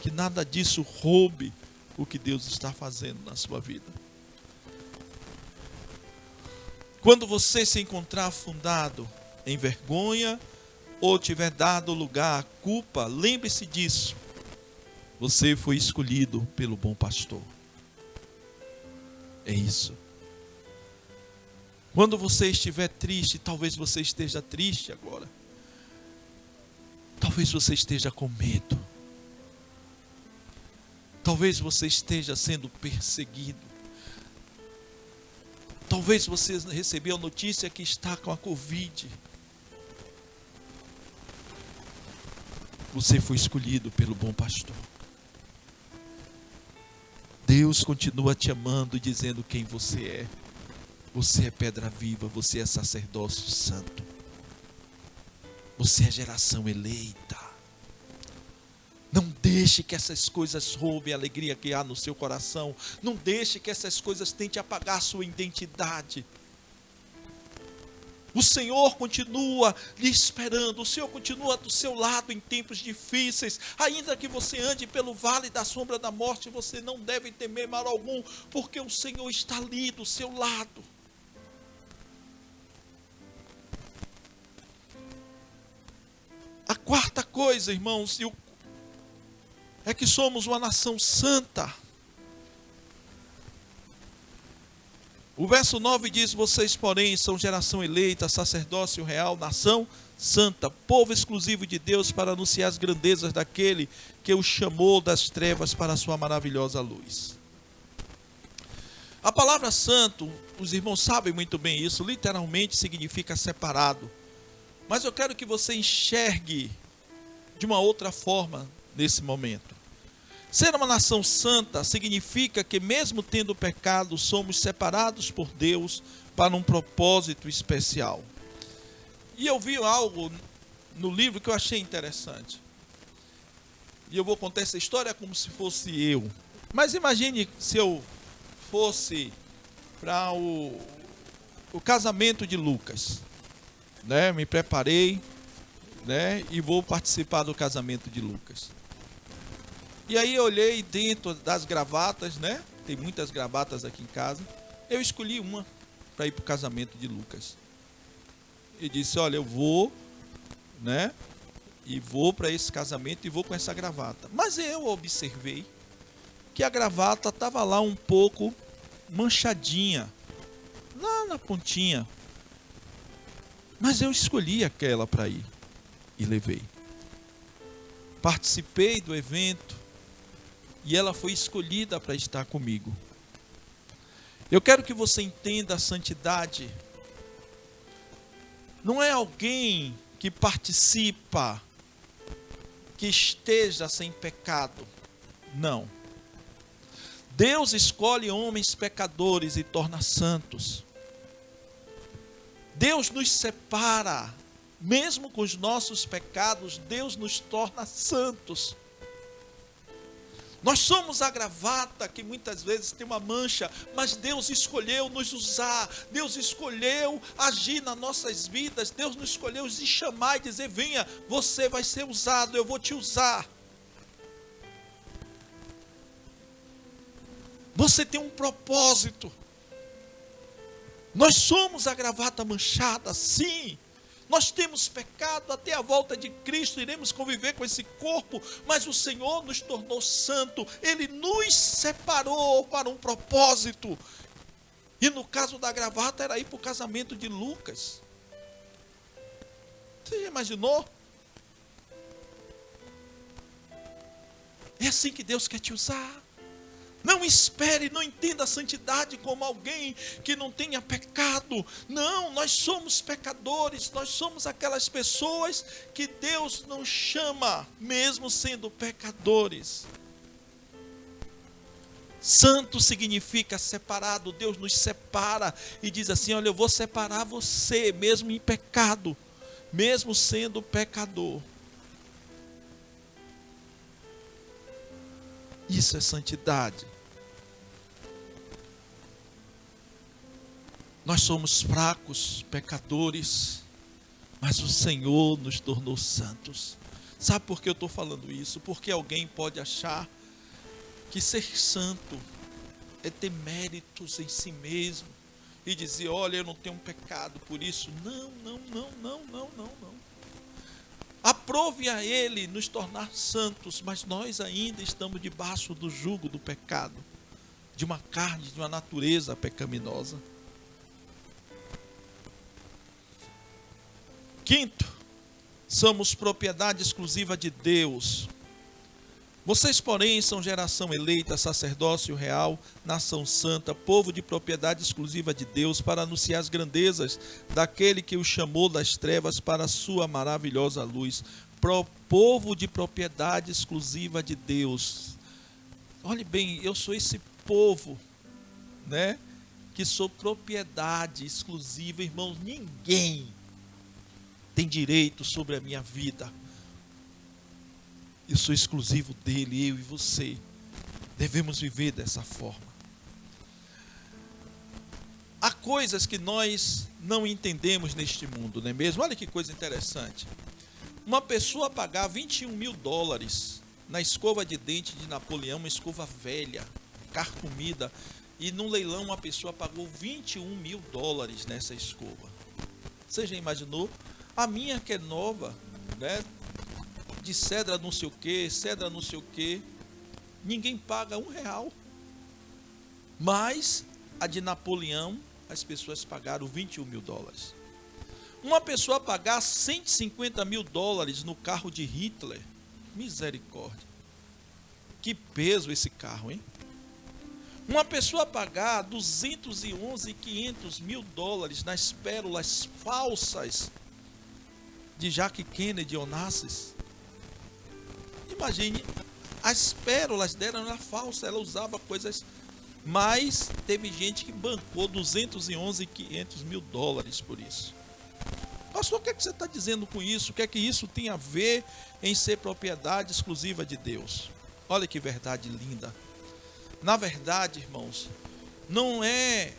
que nada disso roube o que Deus está fazendo na sua vida. Quando você se encontrar afundado em vergonha ou tiver dado lugar à culpa, lembre-se disso. Você foi escolhido pelo bom pastor. É isso. Quando você estiver triste, talvez você esteja triste agora. Talvez você esteja com medo. Talvez você esteja sendo perseguido. Talvez você recebeu a notícia que está com a Covid. Você foi escolhido pelo bom pastor. Deus continua te amando e dizendo quem você é. Você é pedra viva, você é sacerdócio santo. Você é geração eleita. Não deixe que essas coisas roubem a alegria que há no seu coração. Não deixe que essas coisas tentem apagar a sua identidade. O Senhor continua lhe esperando. O Senhor continua do seu lado em tempos difíceis. Ainda que você ande pelo vale da sombra da morte, você não deve temer mal algum, porque o Senhor está ali do seu lado. A quarta coisa, irmãos, é que somos uma nação santa. O verso 9 diz: vocês, porém, são geração eleita, sacerdócio real, nação santa, povo exclusivo de Deus, para anunciar as grandezas daquele que o chamou das trevas para a sua maravilhosa luz. A palavra santo, os irmãos sabem muito bem isso, literalmente significa separado. Mas eu quero que você enxergue de uma outra forma nesse momento. Ser uma nação santa significa que, mesmo tendo pecado, somos separados por Deus para um propósito especial. E eu vi algo no livro que eu achei interessante. E eu vou contar essa história como se fosse eu. Mas imagine se eu fosse para o casamento de Lucas, né? Me preparei, né? E vou participar do casamento de Lucas. E aí eu olhei dentro das gravatas, né? Tem muitas gravatas aqui em casa. Eu escolhi uma para ir para o casamento de Lucas. E disse, olha, eu vou, né? E vou para esse casamento e vou com essa gravata. Mas eu observei que a gravata estava lá um pouco manchadinha, lá na pontinha. Mas eu escolhi aquela para ir e levei. Participei do evento e ela foi escolhida para estar comigo. Eu quero que você entenda a santidade. Não é alguém que participa, que esteja sem pecado. Não. Deus escolhe homens pecadores e torna santos. Deus nos separa, mesmo com os nossos pecados, Deus nos torna santos. Nós somos a gravata que muitas vezes tem uma mancha, mas Deus escolheu nos usar, Deus escolheu agir nas nossas vidas, Deus nos escolheu nos chamar e dizer, venha, você vai ser usado, eu vou te usar. Você tem um propósito. Nós somos a gravata manchada, sim. Nós temos pecado, até a volta de Cristo iremos conviver com esse corpo, mas o Senhor nos tornou santo, Ele nos separou para um propósito. E no caso da gravata era ir para o casamento de Lucas. Você já imaginou? É assim que Deus quer te usar. Não espere, não entenda a santidade como alguém que não tenha pecado. Não, nós somos pecadores, nós somos aquelas pessoas que Deus não chama, mesmo sendo pecadores. Santo significa separado. Deus nos separa e diz assim, olha, eu vou separar você, mesmo em pecado, mesmo sendo pecador. Isso é santidade. Nós somos fracos, pecadores, mas o Senhor nos tornou santos. Sabe por que eu estou falando isso? Porque alguém pode achar que ser santo é ter méritos em si mesmo e dizer, olha, eu não tenho um pecado por isso. Não. Aprove a Ele nos tornar santos, mas nós ainda estamos debaixo do jugo do pecado, de uma carne, de uma natureza pecaminosa. Quinto, somos propriedade exclusiva de Deus. Vocês, porém, são geração eleita, sacerdócio real, nação santa, povo de propriedade exclusiva de Deus, para anunciar as grandezas daquele que o chamou das trevas para a sua maravilhosa luz. Povo de propriedade exclusiva de Deus. Olhe bem, eu sou esse povo, né? Que sou propriedade exclusiva, irmãos. Ninguém tem direito sobre a minha vida. Eu sou exclusivo dele, eu e você. Devemos viver dessa forma. Há coisas que nós não entendemos neste mundo, não é mesmo? Olha que coisa interessante. Uma pessoa pagar $21.000 na escova de dente de Napoleão, uma escova velha, carcomida, e num leilão uma pessoa pagou $21.000 nessa escova. Você já imaginou? A minha que é nova, né? De cedra não sei o que, ninguém paga R$1. Mas a de Napoleão, as pessoas pagaram $21.000. Uma pessoa pagar $150.000 no carro de Hitler, misericórdia. Que peso esse carro, hein? Uma pessoa pagar $211.500.000 nas pérolas falsas de Jacques Kennedy Onassis. Imagine As pérolas dela eram falsas, ela usava coisas. Mas teve gente que bancou 211 e 500 mil dólares por isso. Pastor, o que é que você está dizendo com isso? O que é que isso tem a ver em ser propriedade exclusiva de Deus? Olha que verdade linda. Na verdade, irmãos, não é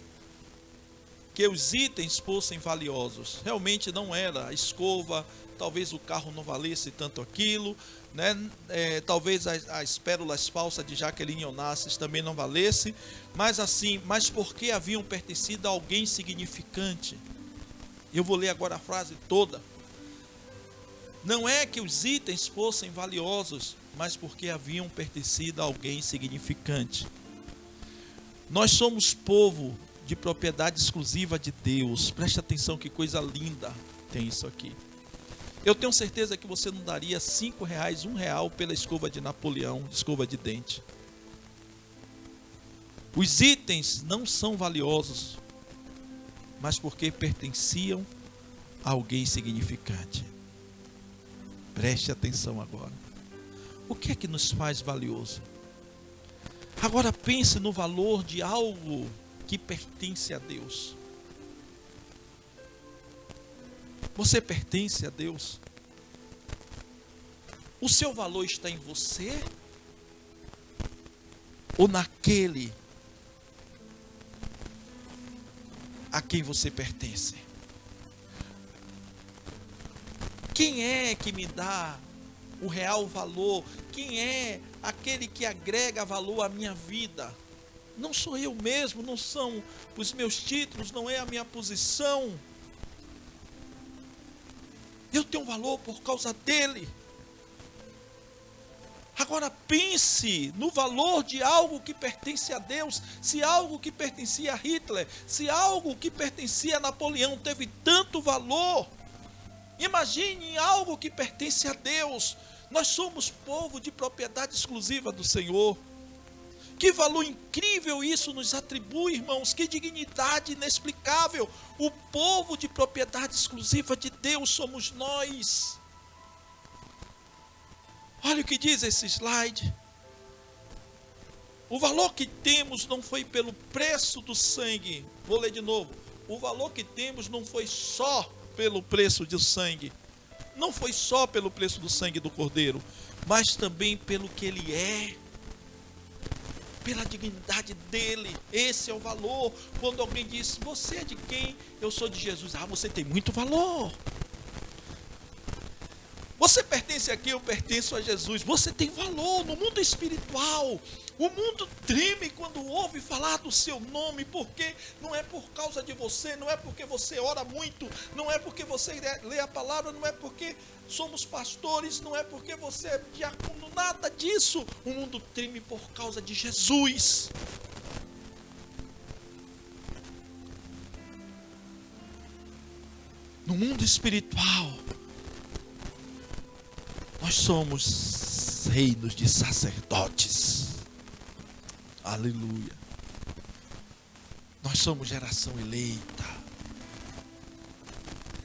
que os itens fossem valiosos. Realmente não era. A escova, talvez o carro não valesse tanto aquilo, né? Talvez as pérolas falsas de Jaqueline Onassis também não valesse, mas porque haviam pertencido a alguém significante. Eu vou ler agora a frase toda. Não é que os itens fossem valiosos, mas porque haviam pertencido a alguém significante. Nós somos povo de propriedade exclusiva de Deus. Preste atenção, que coisa linda tem isso aqui. Eu tenho certeza que você não daria R$5, R$1 pela escova de Napoleão, escova de dente. Os itens não são valiosos, mas porque pertenciam a alguém significante. Preste atenção agora. O que é que nos faz valioso? Agora pense no valor de algo que pertence a Deus. Você pertence a Deus? O seu valor está em você? Ou naquele a quem você pertence? Quem é que me dá o real valor? Quem é aquele que agrega valor à minha vida? Não sou eu mesmo, não são os meus títulos, não é a minha posição. Eu tenho valor por causa dele. Agora pense no valor de algo que pertence a Deus. Se algo que pertencia a Hitler, se algo que pertencia a Napoleão teve tanto valor, imagine algo que pertence a Deus. Nós somos povo de propriedade exclusiva do Senhor. Que valor incrível isso nos atribui, irmãos. Que dignidade inexplicável. O povo de propriedade exclusiva de Deus somos nós. Olha o que diz esse slide. O valor que temos não foi pelo preço do sangue. Vou ler de novo. O valor que temos não foi só pelo preço do sangue. Não foi só pelo preço do sangue do Cordeiro, mas também pelo que ele é. Pela dignidade dele. Esse é o valor. Quando alguém diz, você é de quem? Eu sou de Jesus. Ah, você tem muito valor. Você pertence aqui, eu pertenço a Jesus. Você tem valor no mundo espiritual. O mundo treme quando ouve falar do seu nome, porque não é por causa de você, não é porque você ora muito, não é porque você lê a palavra, não é porque somos pastores, não é porque você é diácono, nada disso. O mundo treme por causa de Jesus. No mundo espiritual, nós somos reinos de sacerdotes. Aleluia. Nós somos geração eleita.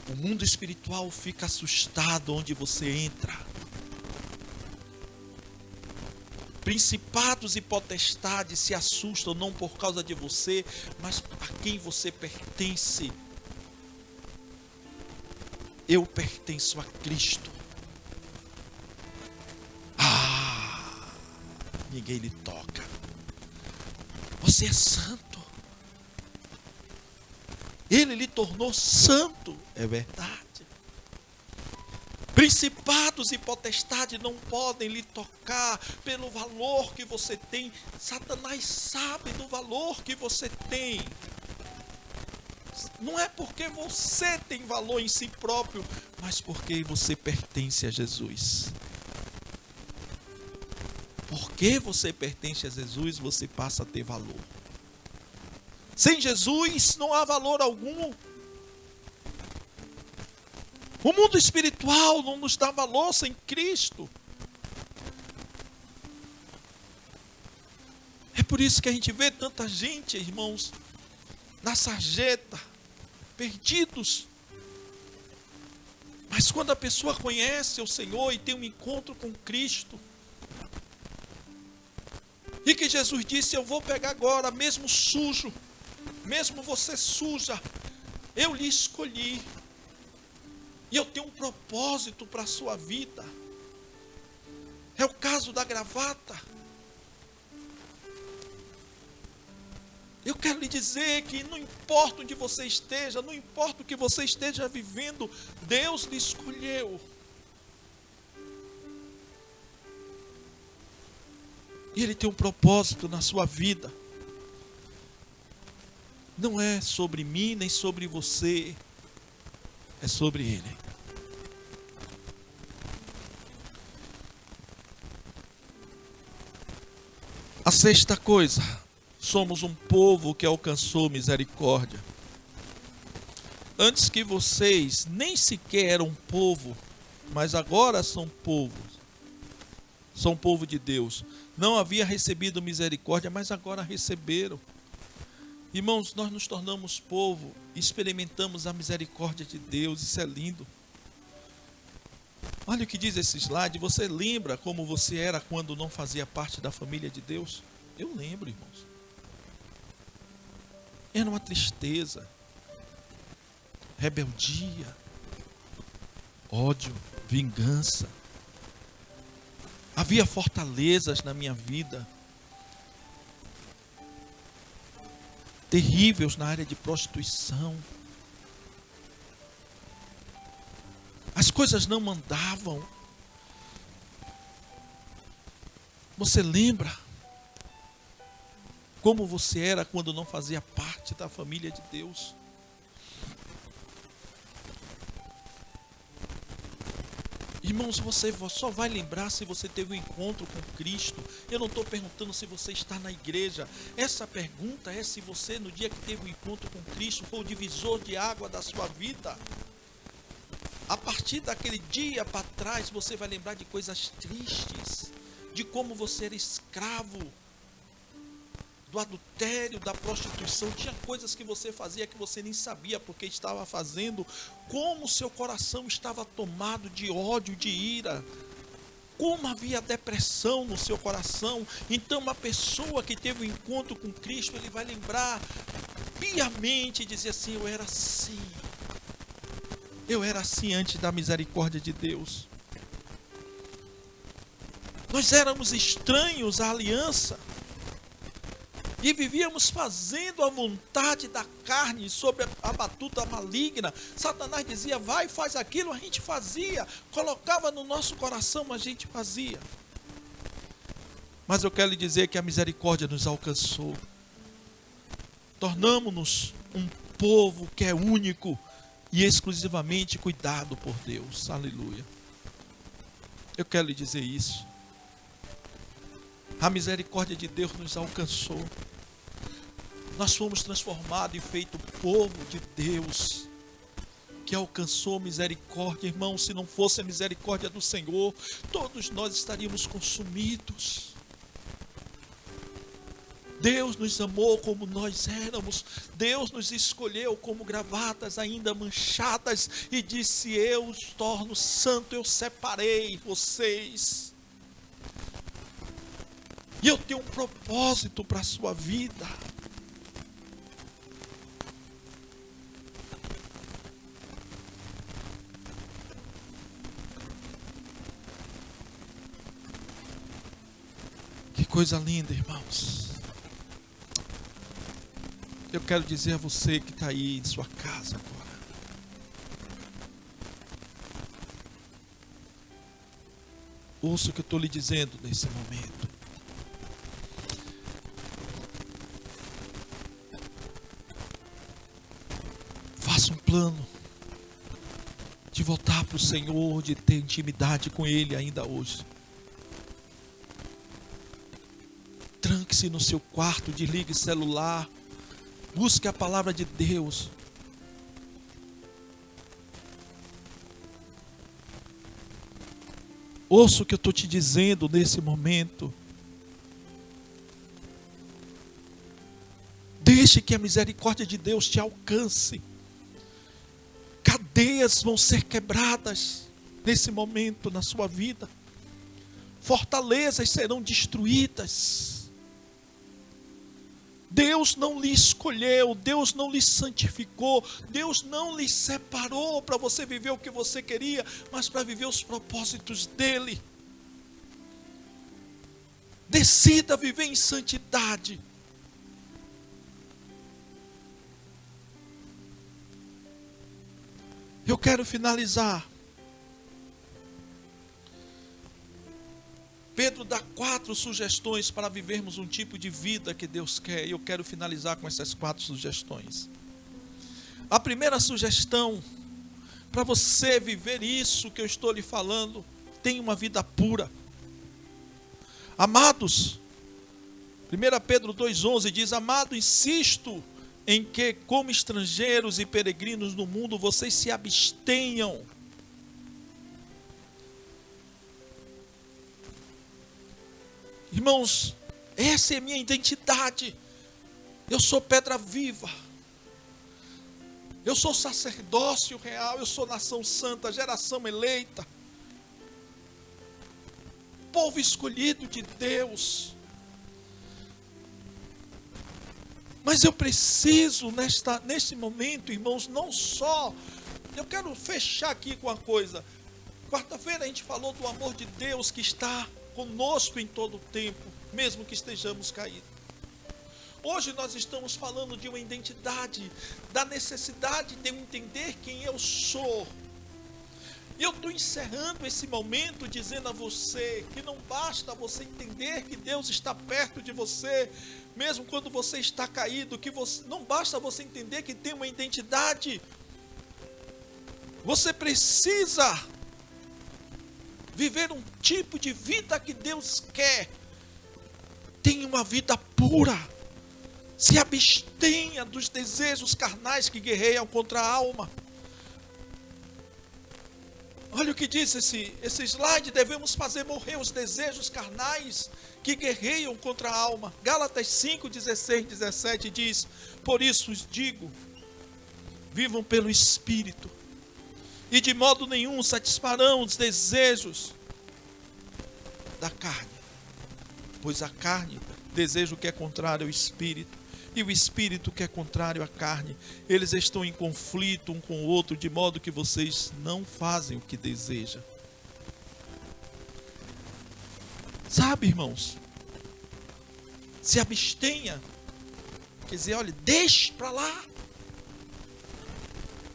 O mundo espiritual fica assustado onde você entra. Principados e potestades se assustam não por causa de você, mas a quem você pertence. Eu pertenço a Cristo. Ninguém lhe toca. Você é santo. Ele lhe tornou santo. É verdade. Principados e potestades não podem lhe tocar pelo valor que você tem. Satanás sabe do valor que você tem. Não é porque você tem valor em si próprio, mas porque você pertence a Jesus. Porque você pertence a Jesus, você passa a ter valor. Sem Jesus não há valor algum. O mundo espiritual não nos dá valor sem Cristo. É por isso que a gente vê tanta gente, irmãos, na sarjeta, perdidos. Mas quando a pessoa conhece o Senhor e tem um encontro com Cristo, E que Jesus disse: eu vou pegar agora, mesmo sujo, mesmo você suja, eu lhe escolhi. E eu tenho um propósito para a sua vida. É o caso da gravata. Eu quero lhe dizer que não importa onde você esteja, não importa o que você esteja vivendo, Deus lhe escolheu. E Ele tem um propósito na sua vida. Não é sobre mim, nem sobre você. É sobre Ele. A sexta coisa: somos um povo que alcançou misericórdia. Antes que vocês nem sequer eram povo, mas agora são povo. São povo de Deus. Não havia recebido misericórdia, mas agora receberam. Irmãos, nós nos tornamos povo, experimentamos a misericórdia de Deus, isso é lindo. Olha o que diz esse slide. Você lembra como você era quando não fazia parte da família de Deus? Eu lembro, irmãos. Era uma tristeza, rebeldia, ódio, vingança. Havia fortalezas na minha vida, terríveis na área de prostituição. As coisas não mandavam. Você lembra como você era quando não fazia parte da família de Deus? Irmãos, você só vai lembrar se você teve um encontro com Cristo. Eu não estou perguntando se você está na igreja. Essa pergunta é se você, no dia que teve um encontro com Cristo, foi o divisor de água da sua vida. A partir daquele dia para trás, você vai lembrar de coisas tristes, de como você era escravo do adultério, da prostituição. Tinha coisas que você fazia que você nem sabia porque estava fazendo. Como seu coração estava tomado de ódio, de ira. Como havia depressão no seu coração. Então uma pessoa que teve um encontro com Cristo, ele vai lembrar piamente e dizer assim: eu era assim. Eu era assim antes da misericórdia de Deus. Nós éramos estranhos à aliança. E vivíamos fazendo a vontade da carne sob a batuta maligna. Satanás dizia: vai, faz aquilo, a gente fazia. Colocava no nosso coração, a gente fazia. Mas eu quero lhe dizer que a misericórdia nos alcançou. Tornamos-nos um povo que é único e exclusivamente cuidado por Deus. Aleluia. Eu quero lhe dizer isso. A misericórdia de Deus nos alcançou. Nós fomos transformados e feitos povo de Deus, que alcançou misericórdia. Irmão, se não fosse a misericórdia do Senhor, todos nós estaríamos consumidos. Deus nos amou como nós éramos. Deus nos escolheu como gravatas ainda manchadas e disse: eu os torno santo, eu separei vocês. E eu tenho um propósito para a sua vida. Que coisa linda, irmãos. Eu quero dizer a você que está aí em sua casa agora. Ouça o que eu estou lhe dizendo nesse momento. Faça um plano de voltar para o Senhor, de ter intimidade com Ele ainda hoje. Tranque-se no seu quarto, desligue o celular, busque a palavra de Deus. Ouça o que eu estou te dizendo nesse momento. Deixe que a misericórdia de Deus te alcance. Cadeias vão ser quebradas nesse momento na sua vida. Fortalezas serão destruídas. Deus não lhe escolheu, Deus não lhe santificou, Deus não lhe separou para você viver o que você queria, mas para viver os propósitos dele. Decida viver em santidade. Eu quero finalizar. Pedro dá 4 sugestões para vivermos um tipo de vida que Deus quer. E eu quero finalizar com essas 4 sugestões. A primeira sugestão, para você viver isso que eu estou lhe falando, tenha uma vida pura. Amados, 1 Pedro 2,11 diz: amado, insisto em que, como estrangeiros e peregrinos no mundo, vocês se abstenham Irmãos, essa é a minha identidade. Eu sou pedra viva. Eu sou sacerdócio real. Eu sou nação santa, geração eleita, povo escolhido de Deus. Mas eu preciso, neste momento, irmãos, não só... Eu quero fechar aqui com uma coisa. Quarta-feira a gente falou do amor de Deus que está conosco em todo o tempo, mesmo que estejamos caídos. Hoje nós estamos falando de uma identidade, da necessidade de eu entender quem eu sou. E eu estou encerrando esse momento dizendo a você que não basta você entender que Deus está perto de você, mesmo quando você está caído, não basta você entender que tem uma identidade. Você precisa viver um tipo de vida que Deus quer. Tenha uma vida pura. Se abstenha dos desejos carnais que guerreiam contra a alma. Olha o que diz esse slide: devemos fazer morrer os desejos carnais que guerreiam contra a alma. Gálatas 5, 16, 17 diz: por isso os digo, vivam pelo Espírito, e de modo nenhum satisfarão os desejos da carne. Pois a carne deseja o que é contrário ao Espírito, e o Espírito que é contrário à carne. Eles estão em conflito um com o outro, de modo que vocês não fazem o que desejam. Sabe, irmãos? Se abstenha. Quer dizer, olha, deixe para lá.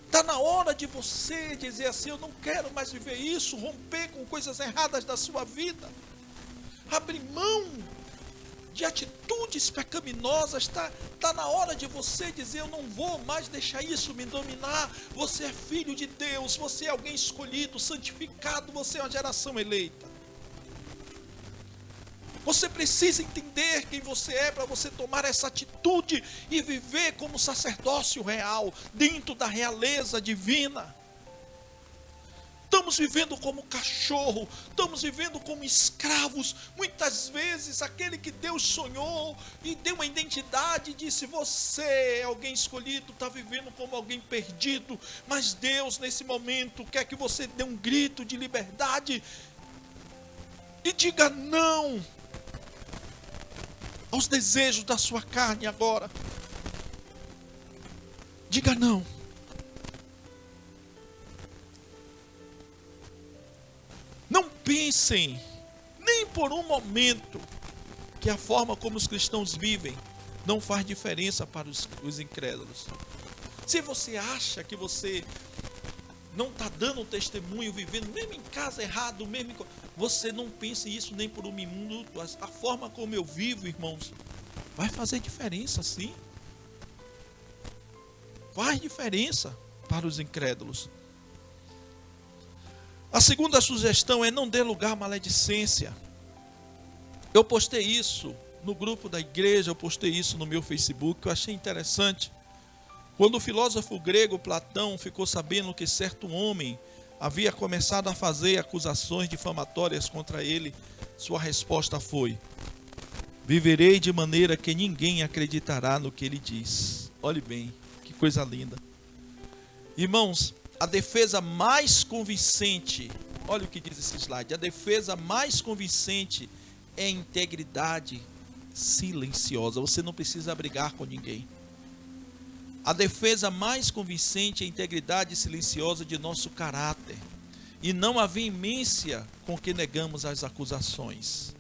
Está na hora de você dizer assim: eu não quero mais viver isso, romper com coisas erradas da sua vida. Abrir mão de atitudes pecaminosas. Está na hora de você dizer: eu não vou mais deixar isso me dominar. Você é filho de Deus, você é alguém escolhido, santificado, você é uma geração eleita. Você precisa entender quem você é para você tomar essa atitude e viver como sacerdócio real, dentro da realeza divina. Estamos vivendo como cachorro, estamos vivendo como escravos. Muitas vezes aquele que Deus sonhou e deu uma identidade, disse: você é alguém escolhido, está vivendo como alguém perdido. Mas Deus nesse momento quer que você dê um grito de liberdade e diga não aos desejos da sua carne agora. Diga não. Não pensem, nem por um momento, que a forma como os cristãos vivem não faz diferença para os incrédulos. Se você acha que você não está dando um testemunho, vivendo mesmo em casa errado, você não pense isso nem por um minuto. A forma como eu vivo, irmãos, vai fazer diferença, sim. Faz diferença para os incrédulos. A segunda sugestão é: não dê lugar à maledicência. Eu postei isso no grupo da igreja, eu postei isso no meu Facebook, eu achei interessante. Quando o filósofo grego Platão ficou sabendo que certo homem havia começado a fazer acusações difamatórias contra ele, sua resposta foi: viverei de maneira que ninguém acreditará no que ele diz. Olhe bem, que coisa linda. Irmãos, a defesa mais convincente, olha o que diz esse slide: a defesa mais convincente é a integridade silenciosa. Você não precisa brigar com ninguém. A defesa mais convincente é a integridade silenciosa de nosso caráter, e não a veemência com que negamos as acusações.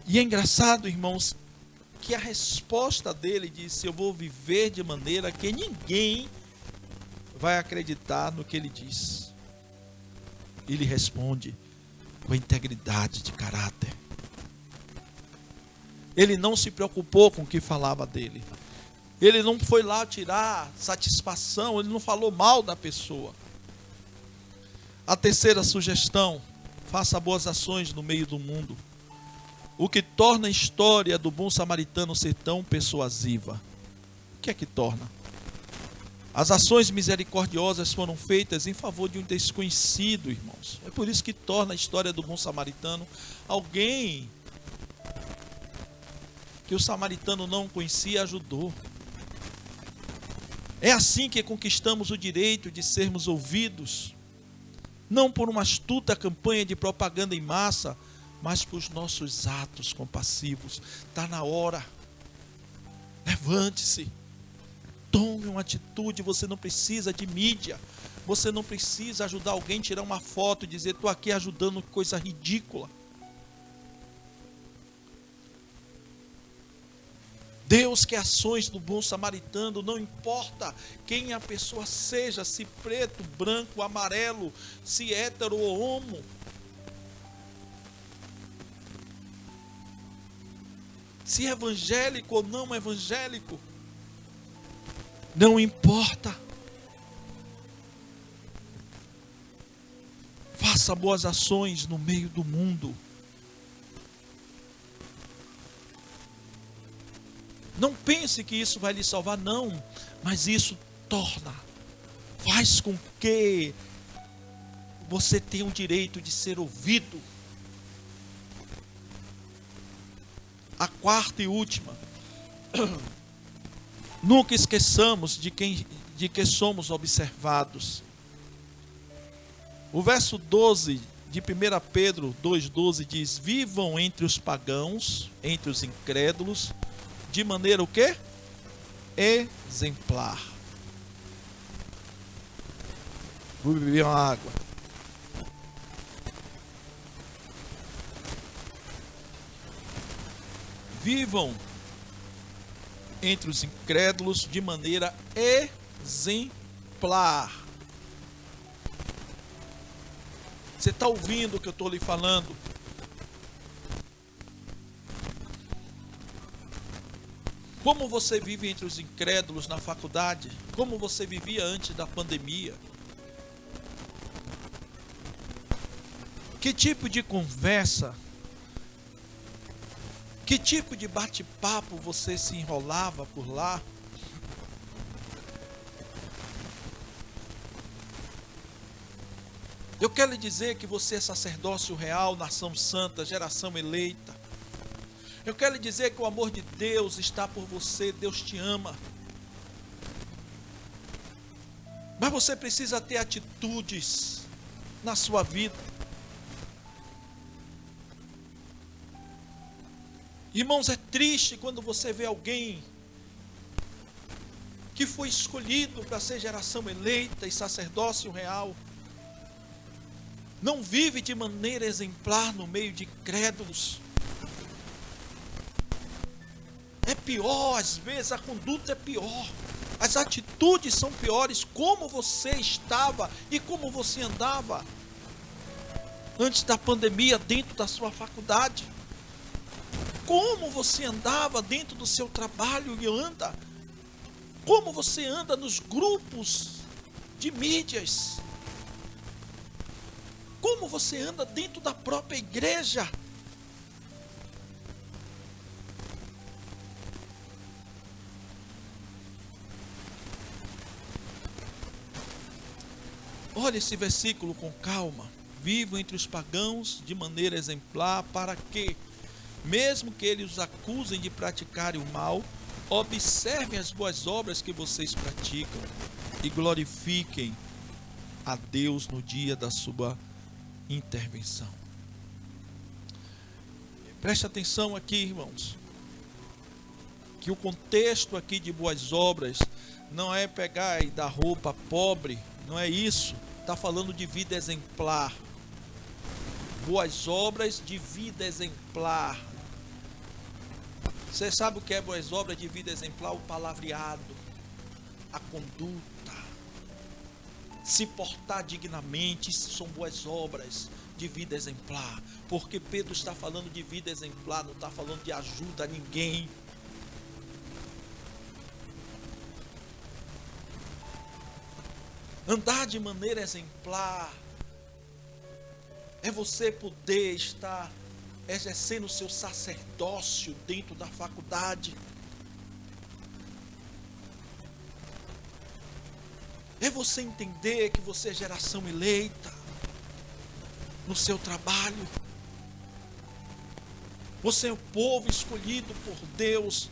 E é engraçado, irmãos, que a resposta dele disse: eu vou viver de maneira que ninguém vai acreditar no que ele diz. Ele responde com integridade de caráter. Ele não se preocupou com o que falava dele. Ele não foi lá tirar satisfação, ele não falou mal da pessoa. A terceira sugestão: faça boas ações no meio do mundo. O que torna a história do bom samaritano ser tão persuasiva? O que é que torna? As ações misericordiosas foram feitas em favor de um desconhecido, irmãos. É por isso que torna a história do bom samaritano alguém que o samaritano não conhecia e ajudou. É assim que conquistamos o direito de sermos ouvidos, não por uma astuta campanha de propaganda em massa, mas por nossos atos compassivos. Está na hora. Levante-se. Tome uma atitude. Você não precisa de mídia. Você não precisa ajudar alguém a tirar uma foto e dizer: estou aqui ajudando, coisa ridícula. Deus quer ações do bom samaritano, não importa quem a pessoa seja, se preto, branco, amarelo, se hétero ou homo. Se evangélico ou não evangélico, não importa. Faça boas ações no meio do mundo. Não pense que isso vai lhe salvar, não. Mas isso faz com que você tenha o direito de ser ouvido. A quarta e última: nunca esqueçamos de que somos observados. O verso 12 de 1 Pedro 2,12 diz: vivam entre os pagãos, entre os incrédulos, de maneira o quê? Exemplar. Vou beber uma água. Vivam entre os incrédulos de maneira exemplar. Você está ouvindo o que eu estou lhe falando? Como você vive entre os incrédulos na faculdade? Como você vivia antes da pandemia? Que tipo de conversa? Que tipo de bate-papo você se enrolava por lá? Eu quero lhe dizer que você é sacerdócio real, nação santa, geração eleita. Eu quero lhe dizer que o amor de Deus está por você, Deus te ama. Mas você precisa ter atitudes na sua vida. Irmãos, é triste quando você vê alguém que foi escolhido para ser geração eleita e sacerdócio real, não vive de maneira exemplar no meio de incrédulos. É pior, às vezes a conduta é pior, as atitudes são piores. Como você estava e como você andava antes da pandemia dentro da sua faculdade? Como você andava dentro do seu trabalho e anda? Como você anda nos grupos de mídias? Como você anda dentro da própria igreja? Olha esse versículo com calma. Vivam entre os pagãos de maneira exemplar, para que, mesmo que eles os acusem de praticarem o mal, observem as boas obras que vocês praticam e glorifiquem a Deus no dia da sua intervenção. Preste atenção aqui, irmãos, que o contexto aqui de boas obras não é pegar e dar roupa pobre, não é isso. Está falando de vida exemplar. Boas obras de vida exemplar. Você sabe o que é boas obras de vida exemplar? O palavreado, a conduta, se portar dignamente. Isso são boas obras de vida exemplar. Porque Pedro está falando de vida exemplar, não está falando de ajuda a ninguém. Andar de maneira exemplar é você poder estar exercendo o seu sacerdócio dentro da faculdade. É você entender que você é geração eleita no seu trabalho. Você é o povo escolhido por Deus.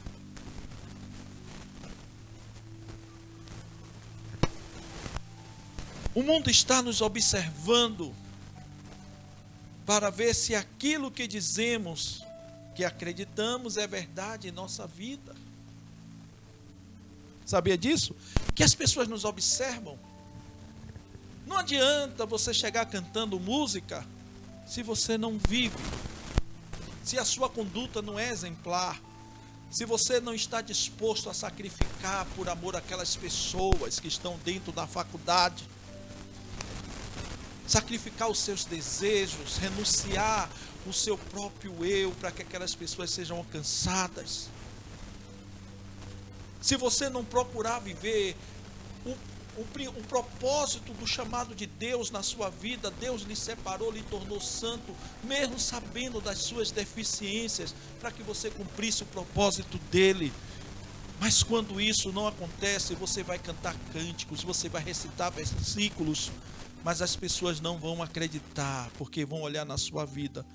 O mundo está nos observando para ver se aquilo que dizemos, que acreditamos, é verdade em nossa vida. Sabia disso? Que as pessoas nos observam. Não adianta você chegar cantando música se você não vive, se a sua conduta não é exemplar, se você não está disposto a sacrificar por amor àquelas pessoas que estão dentro da faculdade, sacrificar os seus desejos, renunciar o seu próprio eu para que aquelas pessoas sejam alcançadas. Se você não procurar viver o propósito do chamado de Deus na sua vida, Deus lhe separou, lhe tornou santo, mesmo sabendo das suas deficiências, para que você cumprisse o propósito dele. Mas quando isso não acontece, você vai cantar cânticos, você vai recitar versículos, mas as pessoas não vão acreditar, porque vão olhar na sua vida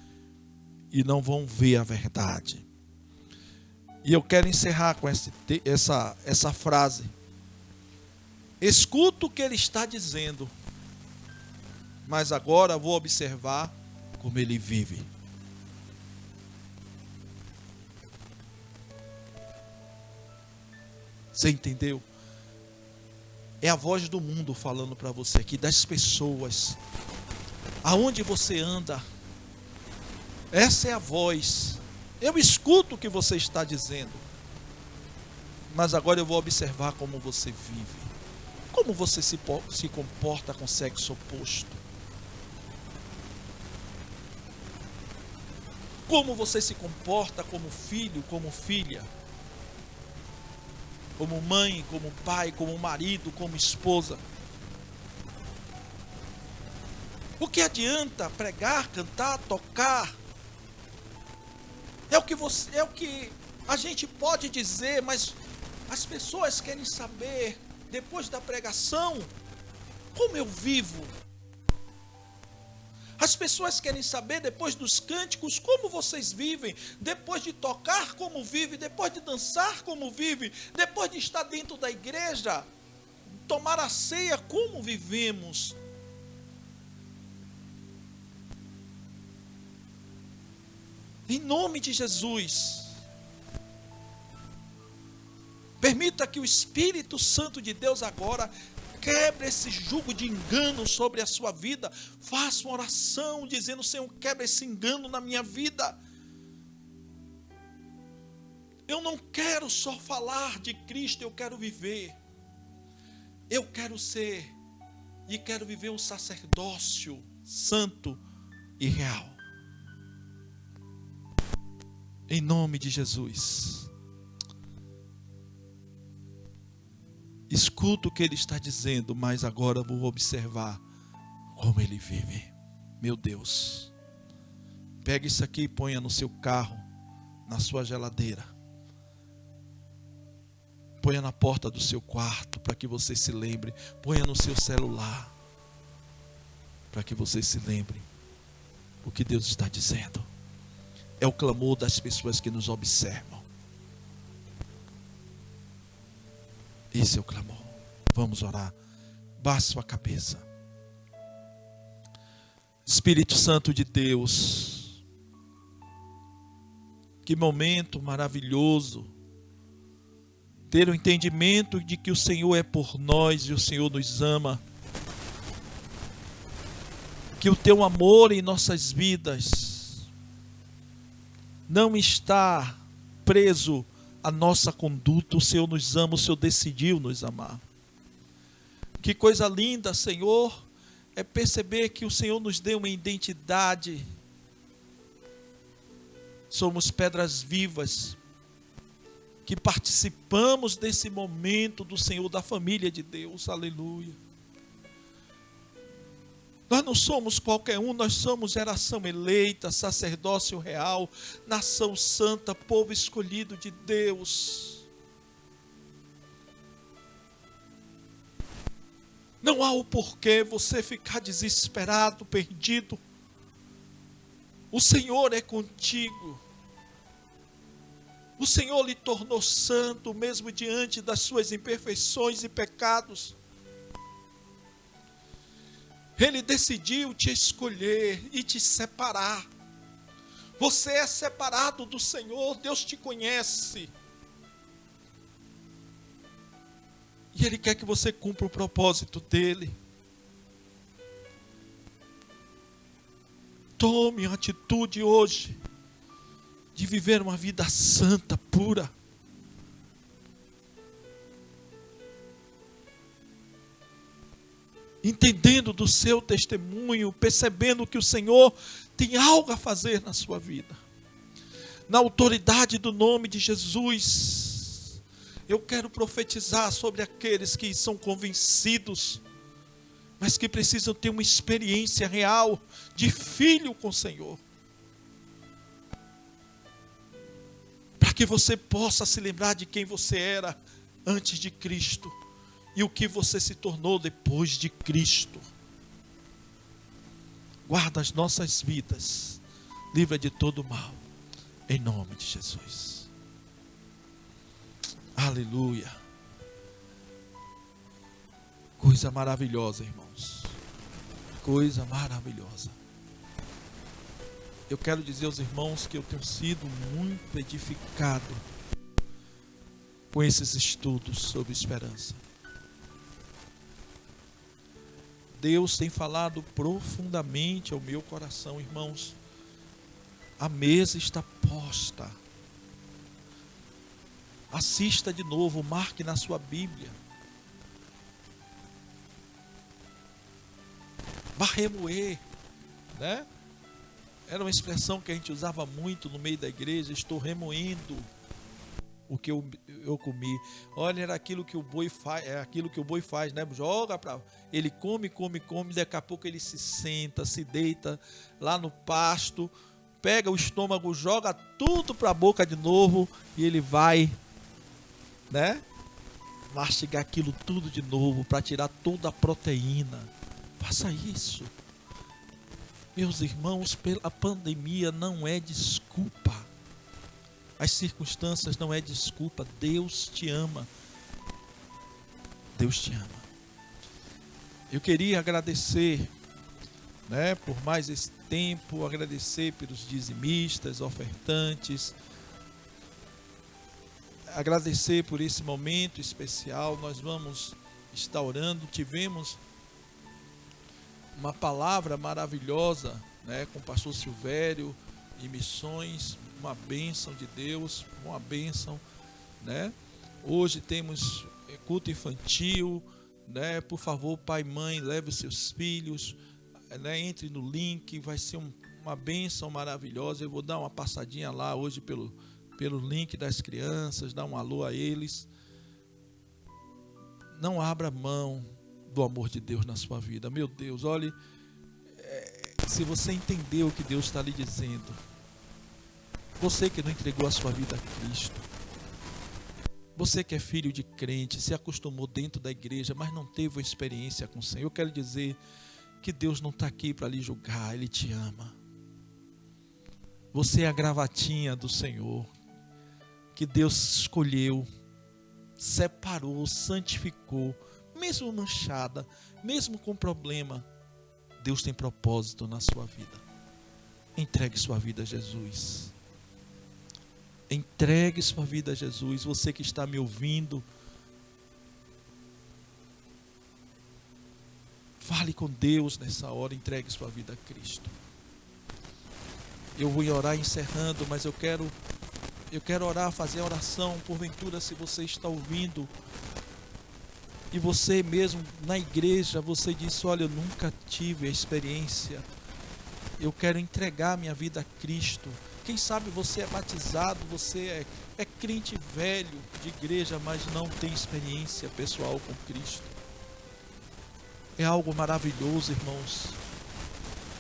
e não vão ver a verdade. E eu quero encerrar com essa frase. Escuto o que ele está dizendo, mas agora vou observar como ele vive. Você entendeu? É a voz do mundo falando para você aqui, das pessoas. Aonde você anda, essa é a voz. Eu escuto o que você está dizendo, mas agora eu vou observar como você vive. Como você se comporta com o sexo oposto? Como você se comporta como filho, como filha? Como mãe, como pai, como marido, como esposa? O que adianta pregar, cantar, tocar? É o que a gente pode dizer, mas as pessoas querem saber, depois da pregação, como eu vivo. As pessoas querem saber, depois dos cânticos, como vocês vivem. Depois de tocar, como vive. Depois de dançar, como vive. Depois de estar dentro da igreja, tomar a ceia, como vivemos. Em nome de Jesus, permita que o Espírito Santo de Deus agora quebre esse jugo de engano sobre a sua vida. Faça uma oração dizendo: Senhor, quebra esse engano na minha vida. Eu não quero só falar de Cristo, eu quero viver. Eu quero ser e quero viver um sacerdócio santo e real. Em nome de Jesus. Escuto o que ele está dizendo, mas agora vou observar como ele vive. Meu Deus. Pega isso aqui e ponha no seu carro, na sua geladeira. Ponha na porta do seu quarto, para que você se lembre. Ponha no seu celular, para que você se lembre o que Deus está dizendo. É o clamor das pessoas que nos observam. Esse é o clamor. Vamos orar. Baixe sua cabeça. Espírito Santo de Deus, Que momento maravilhoso. Ter o entendimento de que o Senhor é por nós e o Senhor nos ama. Que o teu amor em nossas vidas não está preso à nossa conduta. O Senhor nos ama, o Senhor decidiu nos amar. Que coisa linda, Senhor, é perceber que o Senhor nos deu uma identidade. Somos pedras vivas, que participamos desse momento do Senhor, da família de Deus, aleluia. Nós não somos qualquer um, nós somos geração eleita, sacerdócio real, nação santa, povo escolhido de Deus. Não há o porquê você ficar desesperado, perdido. O Senhor é contigo. O Senhor lhe tornou santo, mesmo diante das suas imperfeições e pecados. Ele decidiu te escolher e te separar. Você é separado do Senhor, Deus te conhece. E Ele quer que você cumpra o propósito dEle. Tome uma atitude hoje de viver uma vida santa, pura. Entendendo do seu testemunho, percebendo que o Senhor tem algo a fazer na sua vida. Na autoridade do nome de Jesus, eu quero profetizar sobre aqueles que são convencidos, mas que precisam ter uma experiência real de filho com o Senhor. Para que você possa se lembrar de quem você era antes de Cristo e o que você se tornou depois de Cristo. Guarda as nossas vidas, livra de todo mal, em nome de Jesus. Aleluia. Coisa maravilhosa, irmãos. Coisa maravilhosa. Eu quero dizer aos irmãos que eu tenho sido muito edificado com esses estudos sobre esperança. Deus tem falado profundamente ao meu coração, irmãos. A mesa está posta. Assista de novo, marque na sua Bíblia. Vá remoer, né? Era uma expressão que a gente usava muito no meio da igreja. Estou remoendo o que eu comi. Olha, era aquilo que o boi faz, é aquilo que o boi faz, né? Joga para ele, come, daqui a pouco ele se senta, se deita lá no pasto, pega o estômago, joga tudo para a boca de novo e ele vai, né? Mastigar aquilo tudo de novo para tirar toda a proteína. Faça isso. Meus irmãos, a pandemia não é desculpa. As circunstâncias não é desculpa. Deus te ama. Deus te ama. Eu queria agradecer, né, por mais esse tempo, agradecer pelos dizimistas, ofertantes, agradecer por esse momento especial. Nós vamos estar orando. Tivemos uma palavra maravilhosa, né, com o pastor Silvério e missões, uma bênção de Deus, uma bênção, né? Hoje temos culto infantil, né? Por favor, pai e mãe, leve os seus filhos, né? Entre no link, vai ser uma bênção maravilhosa. Eu vou dar uma passadinha lá hoje pelo link das crianças, dar um alô a eles. Não abra mão do amor de Deus na sua vida. Meu Deus, olhe, se você entendeu o que Deus está lhe dizendo, você que não entregou a sua vida a Cristo, você que é filho de crente, se acostumou dentro da igreja, mas não teve uma experiência com o Senhor, eu quero dizer que Deus não está aqui para lhe julgar, Ele te ama. Você é a gravatinha do Senhor, que Deus escolheu, separou, santificou, mesmo manchada, mesmo com problema, Deus tem propósito na sua vida. Entregue sua vida a Jesus. Entregue sua vida a Jesus. Você que está me ouvindo, fale com Deus nessa hora, entregue sua vida a Cristo. Eu vou orar encerrando, mas eu quero orar, fazer a oração. Porventura, se você está ouvindo e você mesmo na igreja, você disse: olha, eu nunca tive a experiência, eu quero entregar minha vida a Cristo. Quem sabe você é batizado, você é crente velho de igreja, mas não tem experiência pessoal com Cristo. É algo maravilhoso, irmãos.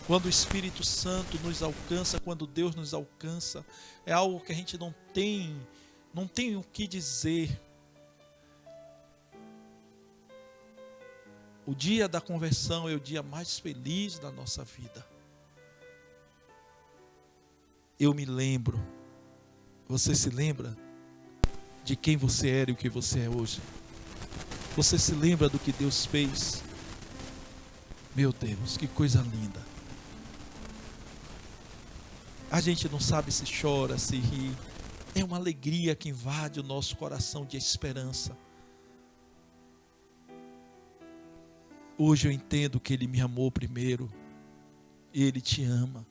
Quando o Espírito Santo nos alcança, quando Deus nos alcança, é algo que a gente não tem o que dizer. O dia da conversão é o dia mais feliz da nossa vida. Eu me lembro, você se lembra de quem você era e o que você é hoje? Você se lembra do que Deus fez? Meu Deus, que coisa linda. A gente não sabe se chora, se ri. É uma alegria que invade o nosso coração de esperança. Hoje eu entendo que Ele me amou primeiro. E Ele te ama.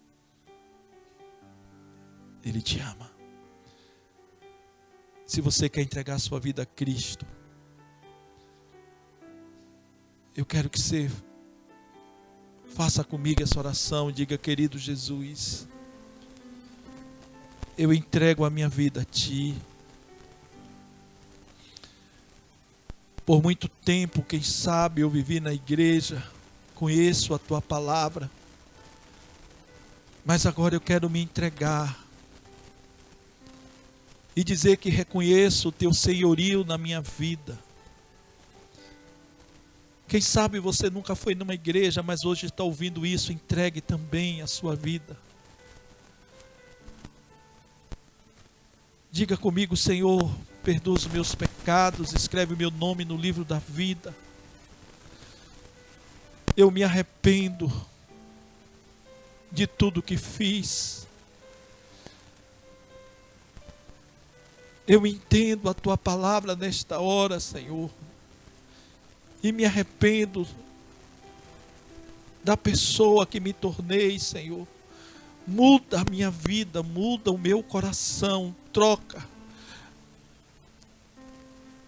Ele te ama. Se você quer entregar sua vida a Cristo, eu quero que você faça comigo essa oração e diga: querido Jesus, eu entrego a minha vida a Ti. Por muito tempo, quem sabe, eu vivi na igreja, conheço a Tua palavra, mas agora eu quero me entregar e dizer que reconheço o Teu senhorio na minha vida. Quem sabe você nunca foi numa igreja, mas hoje está ouvindo isso, entregue também a sua vida. Diga comigo: Senhor, perdoa os meus pecados, escreve o meu nome no livro da vida. Eu me arrependo de tudo que fiz. Eu entendo a Tua palavra nesta hora, Senhor, e me arrependo da pessoa que me tornei, Senhor. Muda a minha vida, muda o meu coração, troca.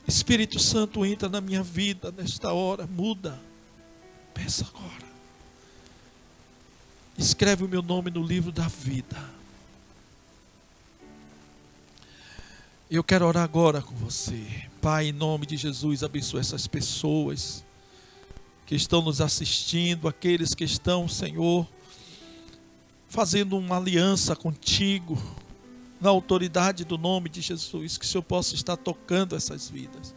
Espírito Santo, entra na minha vida nesta hora, muda. Peça agora. Escreve o meu nome no livro da vida. Eu quero orar agora com você. Pai, em nome de Jesus, abençoa essas pessoas que estão nos assistindo, aqueles que estão, Senhor, fazendo uma aliança contigo, na autoridade do nome de Jesus, que o Senhor possa estar tocando essas vidas.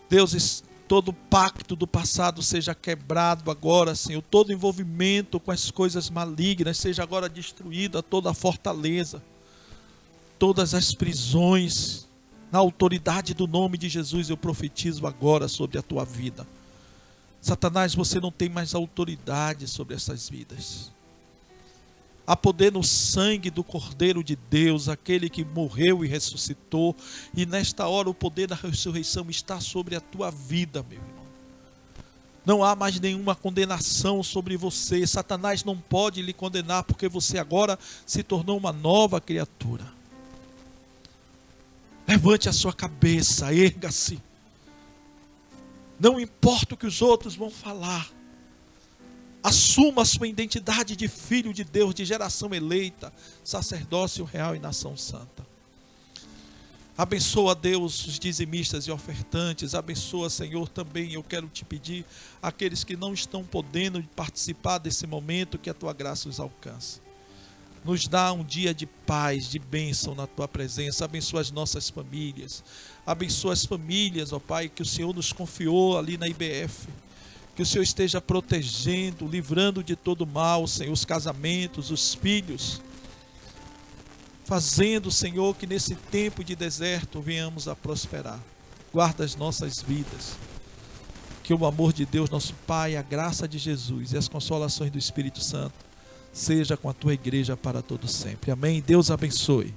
Deus, todo pacto do passado seja quebrado agora, Senhor. Todo envolvimento com as coisas malignas seja agora destruída, toda a fortaleza, todas as prisões. Na autoridade do nome de Jesus, eu profetizo agora sobre a tua vida. Satanás, você não tem mais autoridade sobre essas vidas. Há poder no sangue do Cordeiro de Deus, aquele que morreu e ressuscitou. E nesta hora o poder da ressurreição está sobre a tua vida, meu irmão. Não há mais nenhuma condenação sobre você. Satanás não pode lhe condenar, porque você agora se tornou uma nova criatura. Levante a sua cabeça, erga-se. Não importa o que os outros vão falar. Assuma a sua identidade de filho de Deus, de geração eleita, sacerdócio real e nação santa. Abençoa, Deus, os dizimistas e ofertantes. Abençoa, Senhor, também eu quero te pedir, aqueles que não estão podendo participar desse momento, que a tua graça os alcance. Nos dá um dia de paz, de bênção na tua presença. Abençoa as nossas famílias. Abençoa as famílias, ó Pai, que o Senhor nos confiou ali na IBF. Que o Senhor esteja protegendo, livrando de todo mal, Senhor, os casamentos, os filhos. Fazendo, Senhor, que nesse tempo de deserto venhamos a prosperar. Guarda as nossas vidas. Que o amor de Deus, nosso Pai, a graça de Jesus e as consolações do Espírito Santo seja com a tua igreja para todo sempre. Amém. Deus abençoe.